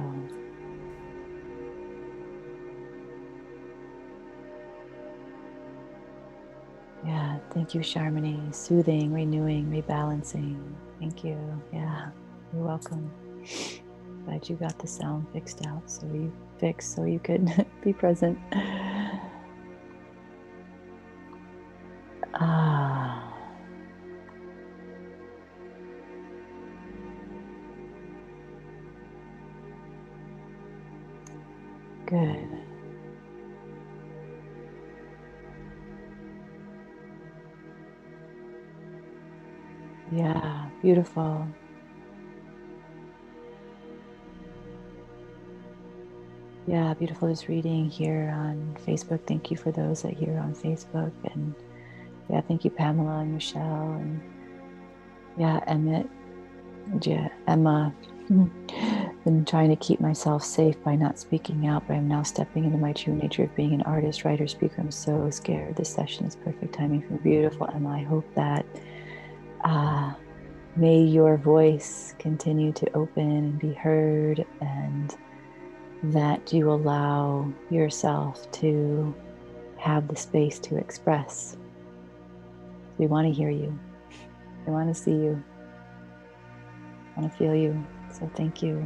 yeah, thank you, Sharmini. Soothing, renewing, rebalancing. Thank you. Yeah, you're welcome. Glad you got the sound fixed so you could be present. Good. Yeah, beautiful. Yeah, beautiful. Just reading here on Facebook. Thank you for those that are here on Facebook. And yeah, thank you, Pamela and Michelle. And yeah, Emmett. Yeah, Emma. Been trying to keep myself safe by not speaking out, but I'm now stepping into my true nature of being an artist, writer, speaker. I'm so scared. This session is perfect timing for me. Beautiful, Emma. I hope that may your voice continue to open and be heard, and that you allow yourself to have the space to express. We want to hear you. We want to see you. I want to feel you. So thank you.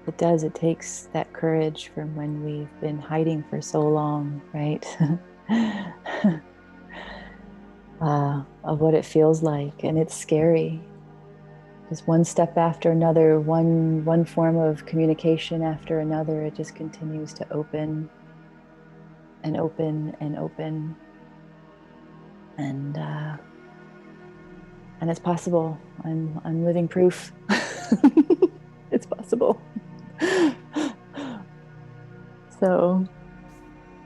It takes that courage from when we've been hiding for so long, right? Of what it feels like. And it's scary. Just one step after another, one form of communication after another, it just continues to open and open and open. And it's possible. I'm living proof. It's possible. So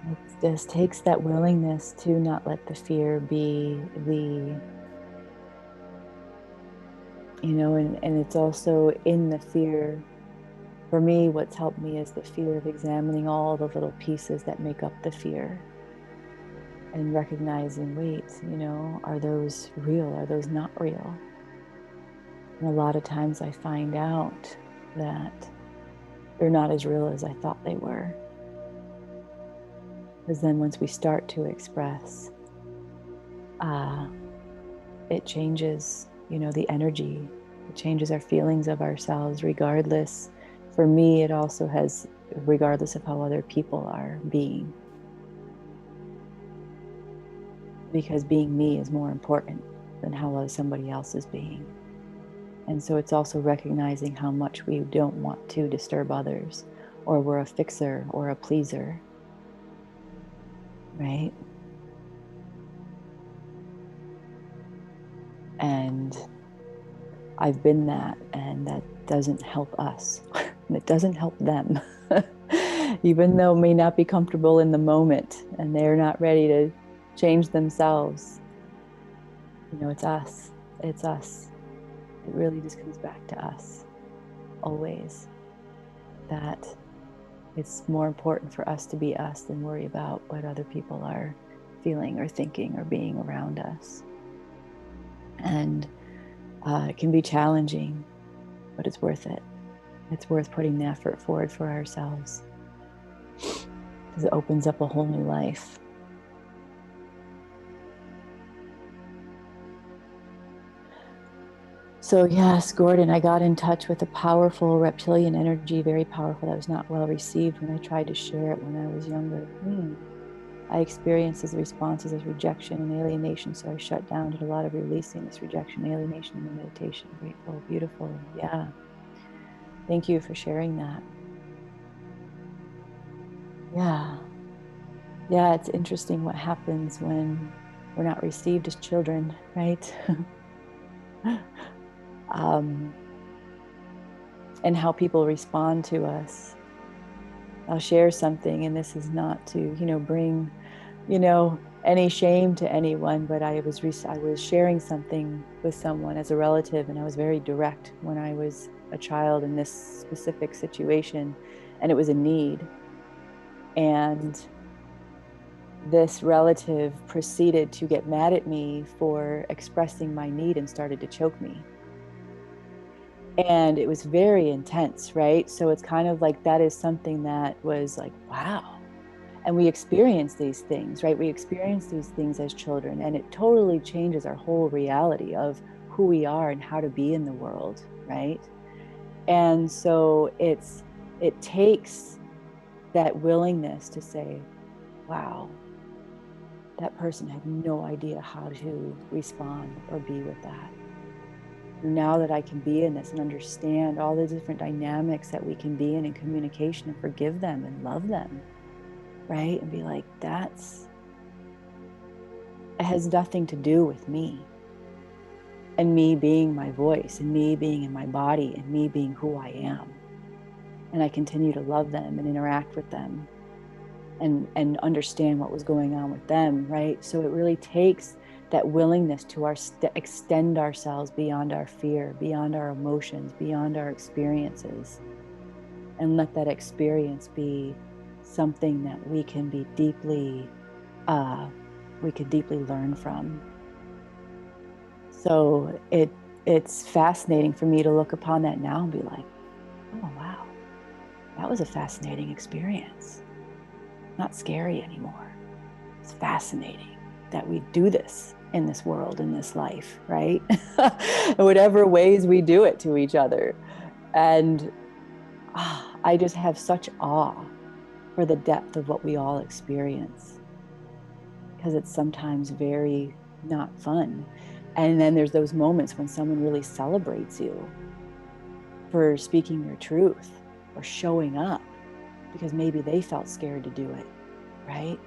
it just takes that willingness to not let the fear be and it's also in the fear. For me, what's helped me is the fear of examining all the little pieces that make up the fear and recognizing, wait, are those real? Are those not real? And a lot of times I find out that they're not as real as I thought they were. Because then once we start to express, it changes, the energy It changes our feelings of ourselves, regardless. For me, it also has, regardless of how other people are being. Because being me is more important than how somebody else is being. And so it's also recognizing how much we don't want to disturb others, or we're a fixer or a pleaser, right? And I've been that, and that doesn't help us. And it doesn't help them. Even though it may not be comfortable in the moment and they're not ready to change themselves. You know, it's us. It's us. It really just comes back to us always. That it's more important for us to be us than worry about what other people are feeling or thinking or being around us. And it can be challenging, but it's worth it. It's worth putting the effort forward for ourselves because it opens up a whole new life. So yes, Gordon, I got in touch with a powerful reptilian energy, very powerful, that was not well received when I tried to share it when I was younger. I experienced his responses as rejection and alienation, so I shut down, did a lot of releasing this rejection, alienation in the meditation. Grateful, beautiful, yeah. Thank you for sharing that. Yeah. Yeah, it's interesting what happens when we're not received as children, right? And how people respond to us. I'll share something, and this is not to, bring, any shame to anyone, but I was sharing something with someone as a relative, and I was very direct when I was a child in this specific situation, and it was a need. And this relative proceeded to get mad at me for expressing my need and started to choke me. And it was very intense, right? So it's kind of like that is something that was like, wow. And we experience these things, right? We experience these things as children, and it totally changes our whole reality of who we are and how to be in the world, right? And so it takes that willingness to say, wow, that person had no idea how to respond or be with that. Now that I can be in this and understand all the different dynamics that we can be in communication, and forgive them and love them, right? And be like, it has nothing to do with me and me being my voice and me being in my body and me being who I am. And I continue to love them and interact with them and understand what was going on with them, right? So it really takes that willingness to extend ourselves beyond our fear, beyond our emotions, beyond our experiences, and let that experience be something that we can be deeply, we could deeply learn from. So it's fascinating for me to look upon that now and be like, oh wow, that was a fascinating experience. Not scary anymore. It's fascinating that we do this in this world, in this life, right? Whatever ways we do it to each other. And I just have such awe for the depth of what we all experience, because it's sometimes very not fun. And then there's those moments when someone really celebrates you for speaking your truth or showing up because maybe they felt scared to do it, right?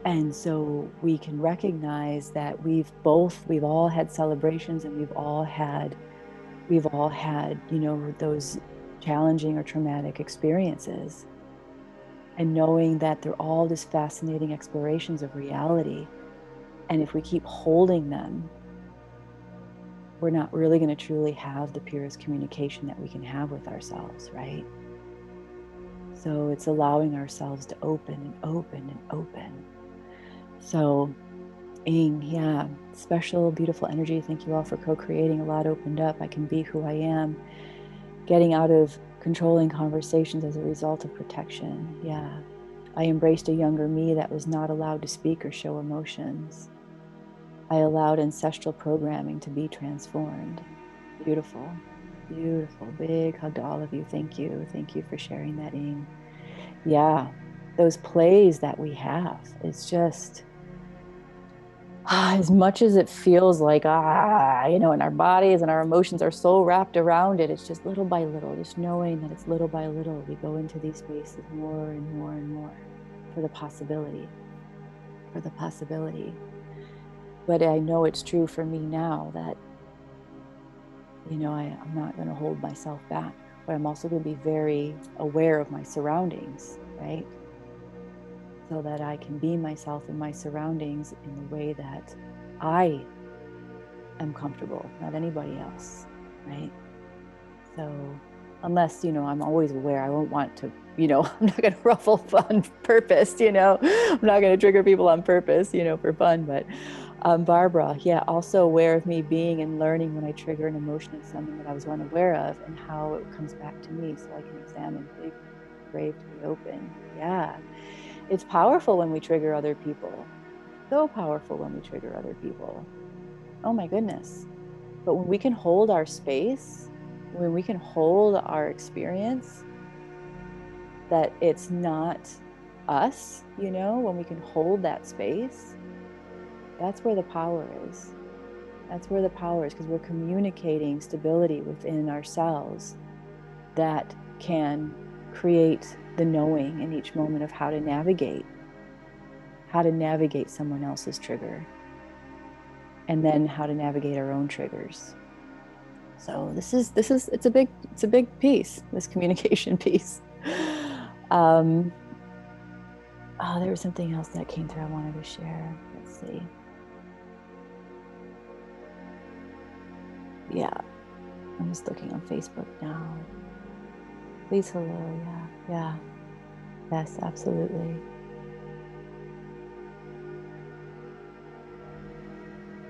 And so we can recognize that we've all had celebrations, and we've all had, those challenging or traumatic experiences. And knowing that they're all just fascinating explorations of reality. And if we keep holding them, we're not really going to truly have the purest communication that we can have with ourselves, right? So it's allowing ourselves to open and open and open. So yeah, special, beautiful energy. Thank you all for co-creating. A lot opened up. I can be who I am. Getting out of controlling conversations as a result of protection. Yeah. I embraced a younger me that was not allowed to speak or show emotions. I allowed ancestral programming to be transformed. Beautiful, beautiful. Big hug to all of you. Thank you. Thank you for sharing that, Aim. Yeah, those plays that we have, it's just, as much as it feels like, and our bodies and our emotions are so wrapped around it, it's just little by little, just knowing that it's little by little, we go into these spaces more and more and more for the possibility, for the possibility. But I know it's true for me now that, I'm not going to hold myself back, but I'm also going to be very aware of my surroundings, right? So that I can be myself in my surroundings in the way that I am comfortable, not anybody else, right? So unless, I'm always aware, I won't want to, I'm not going to ruffle on purpose, I'm not going to trigger people on purpose, for fun. But Barbara, yeah, also aware of me being and learning when I trigger an emotion in someone that I was unaware of and how it comes back to me so I can examine, big, brave to be open. Yeah. It's powerful when we trigger other people. So powerful when we trigger other people. Oh my goodness. But when we can hold our space, when we can hold our experience, that it's not us, when we can hold that space, that's where the power is. That's where the power is, because we're communicating stability within ourselves that can create the knowing in each moment of how to navigate someone else's trigger, and then how to navigate our own triggers. So it's a big piece, this communication piece. Oh, there was something else that came through I wanted to share. Let's see. Yeah, I'm just looking on Facebook now. Please, hello. Yeah. Yes, absolutely.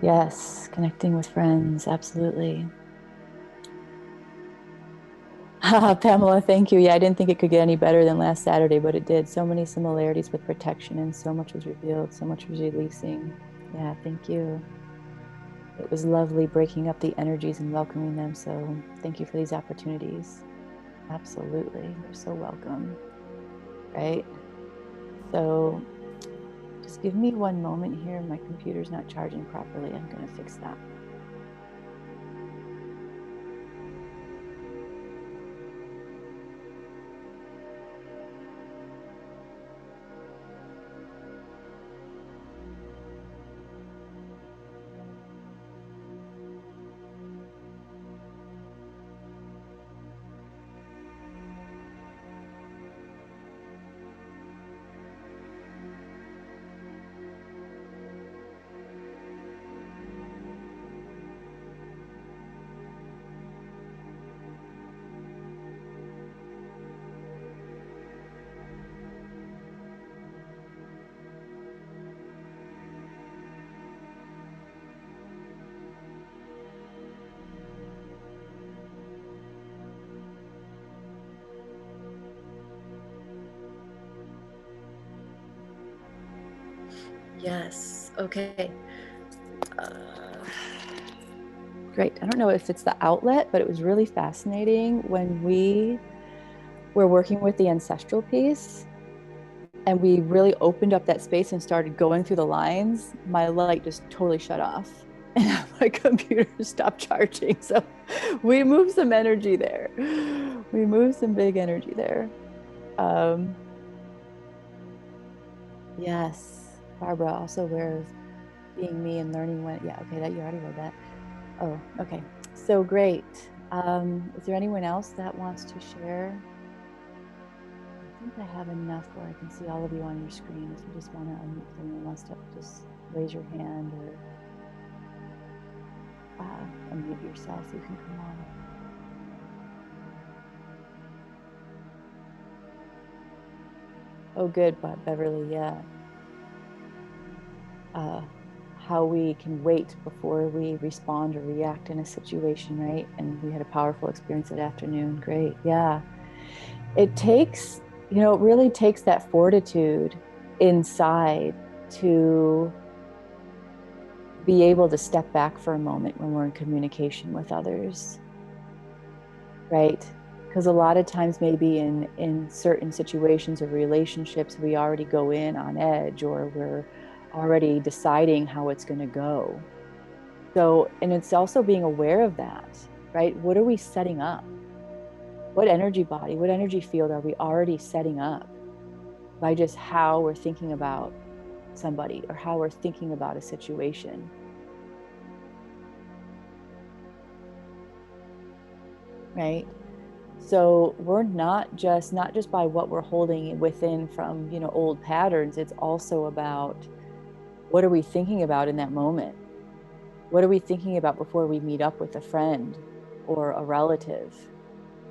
Yes, connecting with friends, absolutely. Pamela, thank you. Yeah, I didn't think it could get any better than last Saturday, but it did. So many similarities with protection, and so much was revealed, so much was releasing. Yeah, thank you. It was lovely breaking up the energies and welcoming them. So thank you for these opportunities. Absolutely. They're so welcome. Right? So just give me one moment here. My computer's not charging properly. I'm going to fix that. Yes. Okay. Great. I don't know if it's the outlet, but it was really fascinating when we were working with the ancestral piece and we really opened up that space and started going through the lines. My light just totally shut off and my computer stopped charging. So we moved some energy there. We moved some big energy there. Um, yes. Barbara, also aware of being me and learning when, yeah, okay, that you already read that. Oh, okay. So great. Is there anyone else that wants to share? I think I have enough where I can see all of you on your screen. If you just want to unmute, if anyone wants to just raise your hand or unmute yourself, you can come on. Oh, good, Beverly, yeah. How we can wait before we respond or react in a situation, right? And we had a powerful experience that afternoon. Great, yeah. It takes, it really takes that fortitude inside to be able to step back for a moment when we're in communication with others right? Because a lot of times maybe in certain situations or relationships, we already go in on edge, or we're already deciding how it's going to go. So, and it's also being aware of that, right? What are we setting up? What energy body, what energy field are we already setting up by just how we're thinking about somebody or how we're thinking about a situation? Right? So we're not just by what we're holding within from, old patterns. It's also about, what are we thinking about in that moment? What are we thinking about before we meet up with a friend or a relative,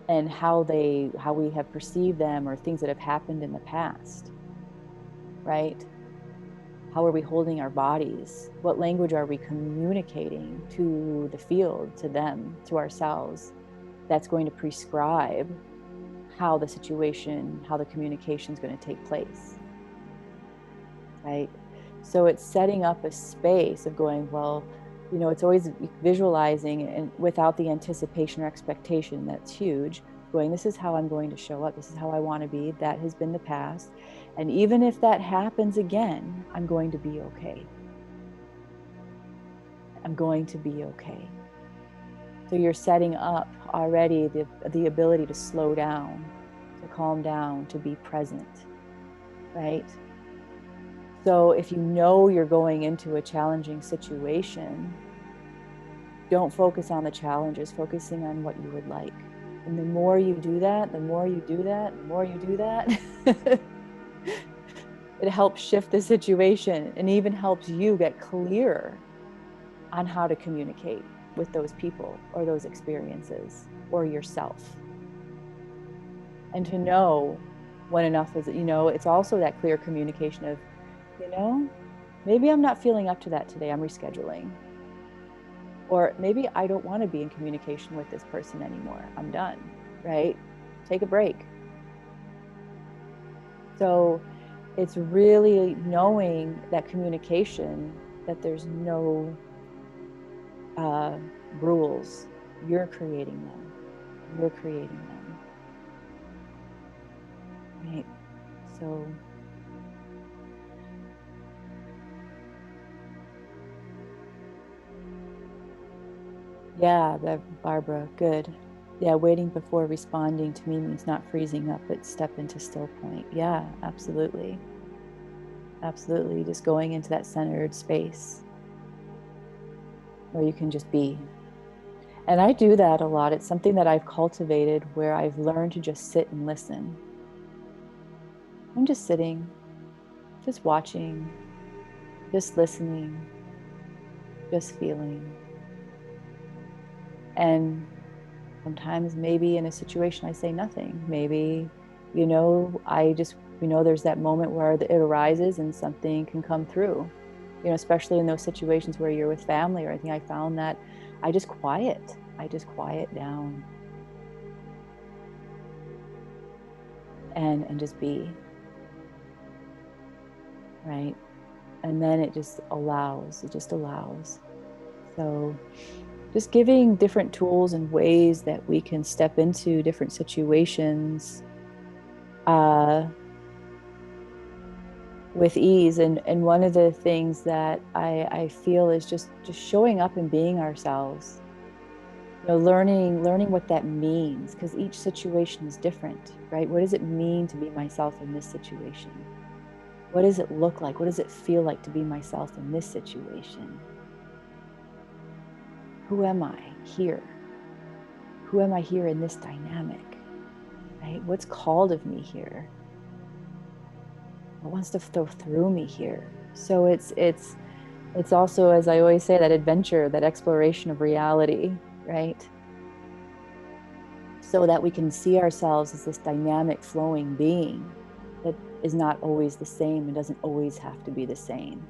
and how we have perceived them, or things that have happened in the past, right? How are we holding our bodies? What language are we communicating to the field, to them, to ourselves? That's going to prescribe how the situation, how the communication is going to take place, right? So it's setting up a space of going, well, it's always visualizing, and without the anticipation or expectation. That's huge. Going, this is how I'm going to show up. This is how I want to be. That has been the past. And even if that happens again, I'm going to be okay. I'm going to be okay. So you're setting up already the ability to slow down, to calm down, to be present, right? So if you know you're going into a challenging situation, don't focus on the challenges, focusing on what you would like. And the more you do that, the more you do that, the more you do that, it helps shift the situation, and even helps you get clearer on how to communicate with those people or those experiences or yourself. And to know when enough is, it's also that clear communication of, maybe I'm not feeling up to that today. I'm rescheduling. Or maybe I don't want to be in communication with this person anymore. I'm done, right? Take a break. So it's really knowing that communication, that there's no rules. You're creating them. You're creating them. Right? So yeah, Barbara, good. Yeah, waiting before responding to me means not freezing up, but step into still point. Yeah, absolutely. Absolutely. Just going into that centered space where you can just be. And I do that a lot. It's something that I've cultivated, where I've learned to just sit and listen. I'm just sitting, just watching, just listening, just feeling. And sometimes maybe in a situation I say nothing. Maybe, I just, there's that moment where it arises and something can come through, especially in those situations where you're with family or anything. I found that I just quiet down and just be, right? And then it just allows. So just giving different tools and ways that we can step into different situations uh, with ease. And one of the things that I feel is just showing up and being ourselves. Learning what that means, because each situation is different, right? What does it mean to be myself in this situation? What does it look like? What does it feel like to be myself in this situation? Who am I here? Who am I here in this dynamic? Right? What's called of me here? What wants to flow through me here? So it's also, as I always say, that adventure, that exploration of reality, right? So that we can see ourselves as this dynamic, flowing being that is not always the same and doesn't always have to be the same.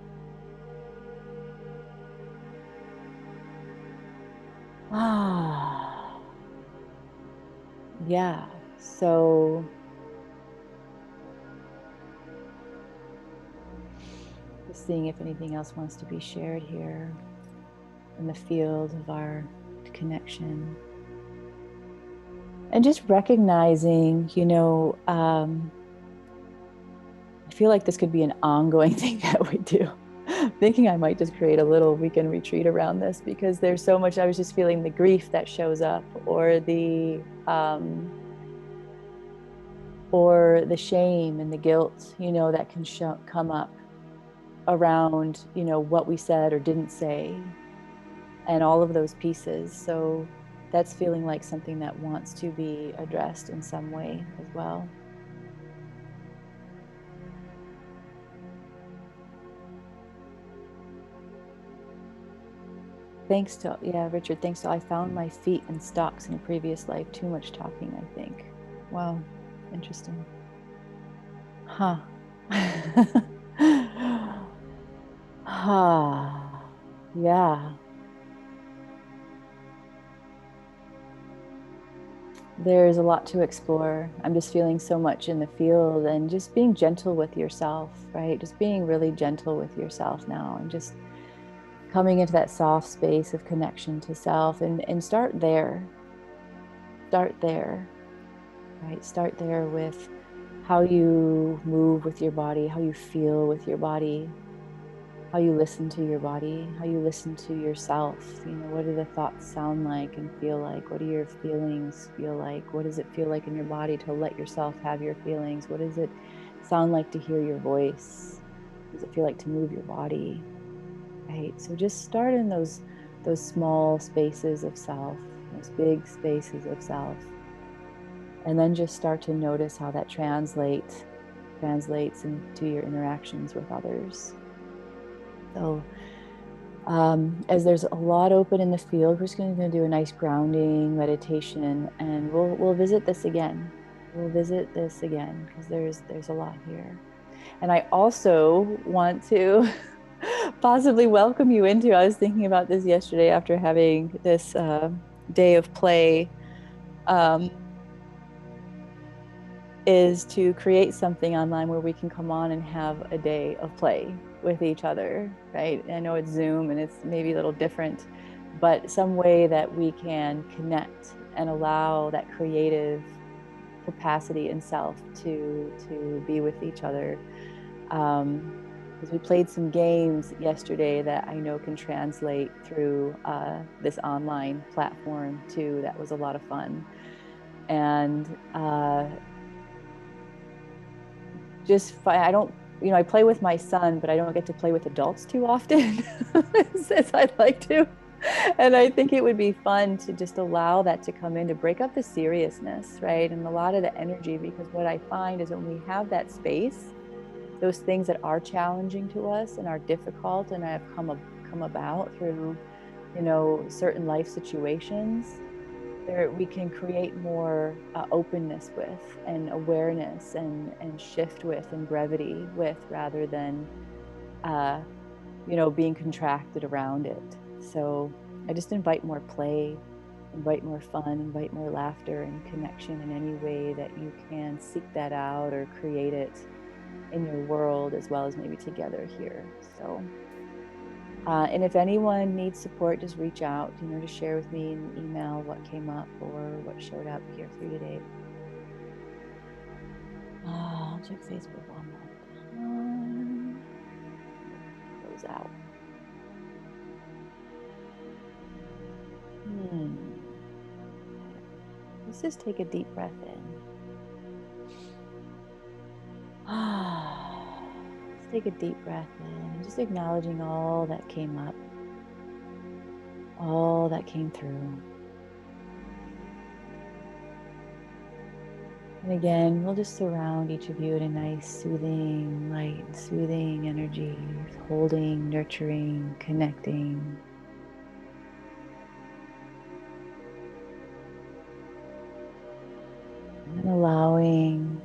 Ah, yeah. So just seeing if anything else wants to be shared here in the field of our connection. And just recognizing, I feel like this could be an ongoing thing that we do. Thinking I might just create a little weekend retreat around this because there's so much. I was just feeling the grief that shows up, or the shame and the guilt, that can come up around, what we said or didn't say, and all of those pieces. So that's feeling like something that wants to be addressed in some way as well. Yeah, Richard, thanks to, I found my feet in stocks in a previous life. Too much talking, I think. Wow, interesting. Huh. Yeah. There's a lot to explore. I'm just feeling so much in the field and just being gentle with yourself, right? Just being really gentle with yourself now and just coming into that soft space of connection to self and start there. Start there, right? Start there with how you move with your body, how you feel with your body, how you listen to your body, how you listen to yourself. What do the thoughts sound like and feel like? What do your feelings feel like? What does it feel like in your body to let yourself have your feelings? What does it sound like to hear your voice? What does it feel like to move your body? Right? So just start in those small spaces of self, those big spaces of self. And then just start to notice how that translates into your interactions with others. So as there's a lot open in the field, we're just going to do a nice grounding meditation, and we'll visit this again. We'll visit this again because there's a lot here. And I also want to possibly welcome you into. I was thinking about this yesterday after having this day of play. Um, is to create something online where we can come on and have a day of play with each other, right? I know it's Zoom and it's maybe a little different, but some way that we can connect and allow that creative capacity and self to be with each other. Because we played some games yesterday that I know can translate through this online platform too. That was a lot of fun. And I don't, I play with my son, but I don't get to play with adults too often as I'd like to. And I think it would be fun to just allow that to come in to break up the seriousness, right? And a lot of the energy, because what I find is when we have that space, those things that are challenging to us and are difficult and have come about through, certain life situations, there we can create more openness with and awareness and shift with and brevity with rather than uh, being contracted around it. So I just invite more play, invite more fun, invite more laughter and connection in any way that you can seek that out or create it in your world as well as maybe together here. So and if anyone needs support, just reach out, to share with me in email what came up or what showed up here for you today. I'll check Facebook one more time. Close out. Let's just take a deep breath in. Let's take a deep breath in and just acknowledging all that came up, all that came through. And again, we'll just surround each of you in a nice, soothing light, soothing energy, holding, nurturing, connecting. And allowing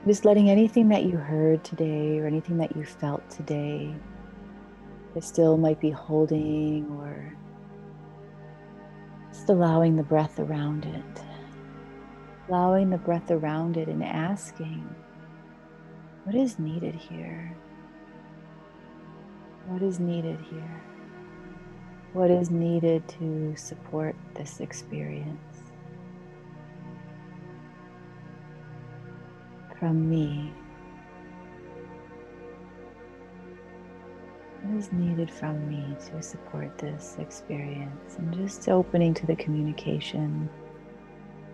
just letting anything that you heard today or anything that you felt today that still might be holding, or just allowing the breath around it. Allowing the breath around it and asking, What is needed here? What is needed here? What is needed to support this experience? From me. What is needed from me to support this experience? And just opening to the communication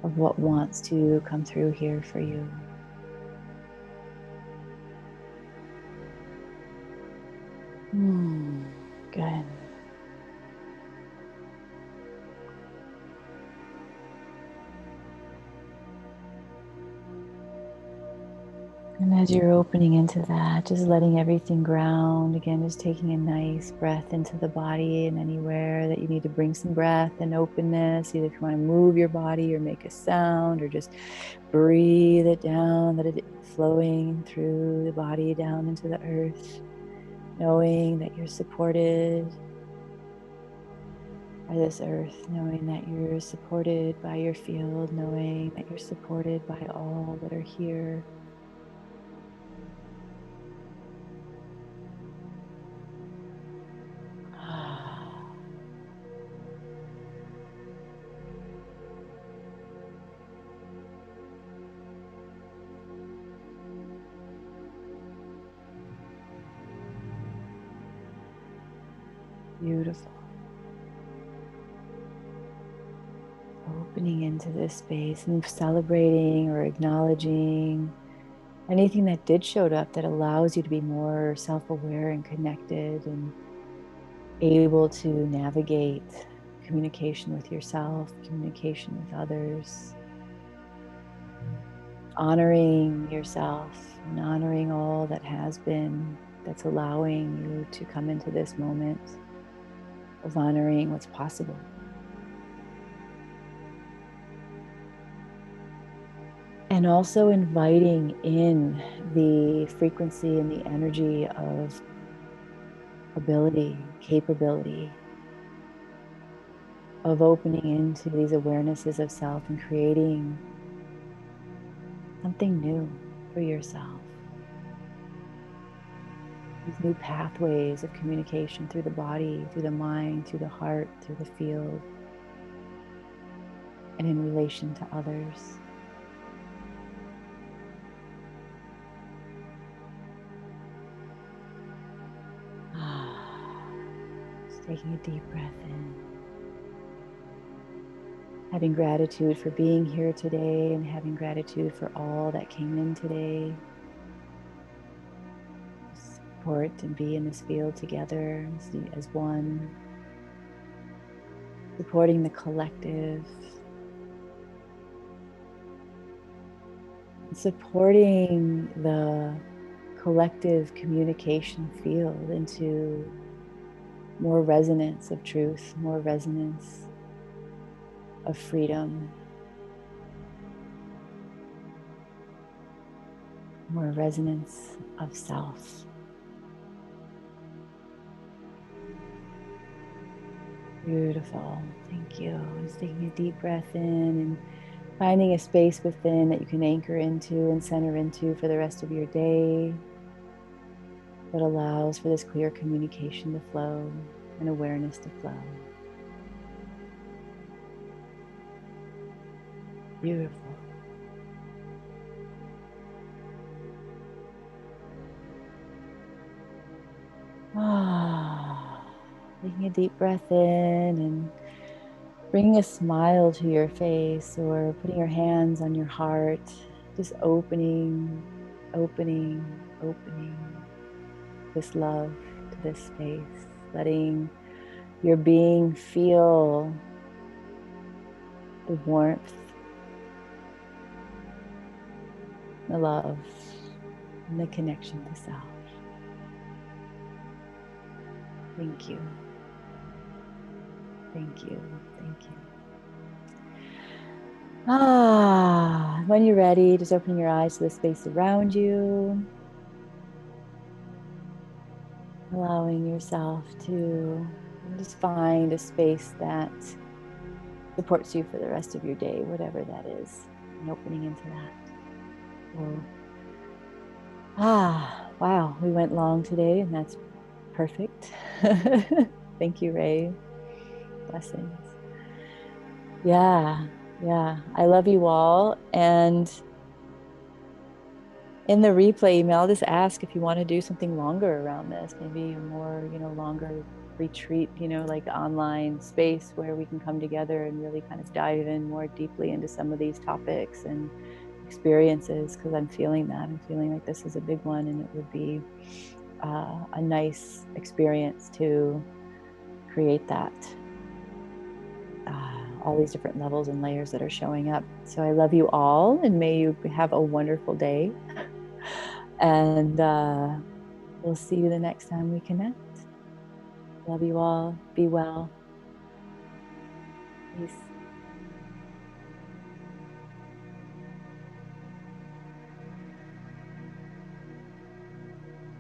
of what wants to come through here for you. Good. And as you're opening into that, just letting everything ground, again, just taking a nice breath into the body, and anywhere that you need to bring some breath and openness, either if you want to move your body or make a sound or just breathe it down, let it flowing through the body down into the earth, knowing that you're supported by this earth, knowing that you're supported by your field, knowing that you're supported by all that are here. Beautiful. Opening into this space and celebrating or acknowledging anything that did show up that allows you to be more self-aware and connected and able to navigate communication with yourself, communication with others, honoring yourself and honoring all that has been, that's allowing you to come into this moment of honoring what's possible. And also inviting in the frequency and the energy of ability, capability, of opening into these awarenesses of self and creating something new for yourself. These new pathways of communication through the body, through the mind, through the heart, through the field, and in relation to others. Just taking a deep breath in. Having gratitude for being here today and having gratitude for all that came in today. Support and be in this field together as one. Supporting the collective. Supporting the collective communication field into more resonance of truth, more resonance of freedom, more resonance of self. Beautiful. Thank you. Just taking a deep breath in and finding a space within that you can anchor into and center into for the rest of your day that allows for this clear communication to flow and awareness to flow. Beautiful. Taking a deep breath in and bringing a smile to your face or putting your hands on your heart, just opening this love to this space, letting your being feel the warmth, the love, and the connection to self. Thank you. Thank you. Thank you. When you're ready, just open your eyes to the space around you. Allowing yourself to just find a space that supports you for the rest of your day, whatever that is, and opening into that. Wow, we went long today, and that's perfect. Thank you, Ray. Blessings. Yeah, yeah. I love you all. And in the replay email, I'll just ask if you want to do something longer around this, maybe a more, longer retreat, like online space where we can come together and really kind of dive in more deeply into some of these topics and experiences, because I'm feeling that. I'm feeling like this is a big one, and it would be a nice experience to create that. All these different levels and layers that are showing up. So I love you all, and may you have a wonderful day. And we'll see you the next time we connect. Love you all. Be well. Peace.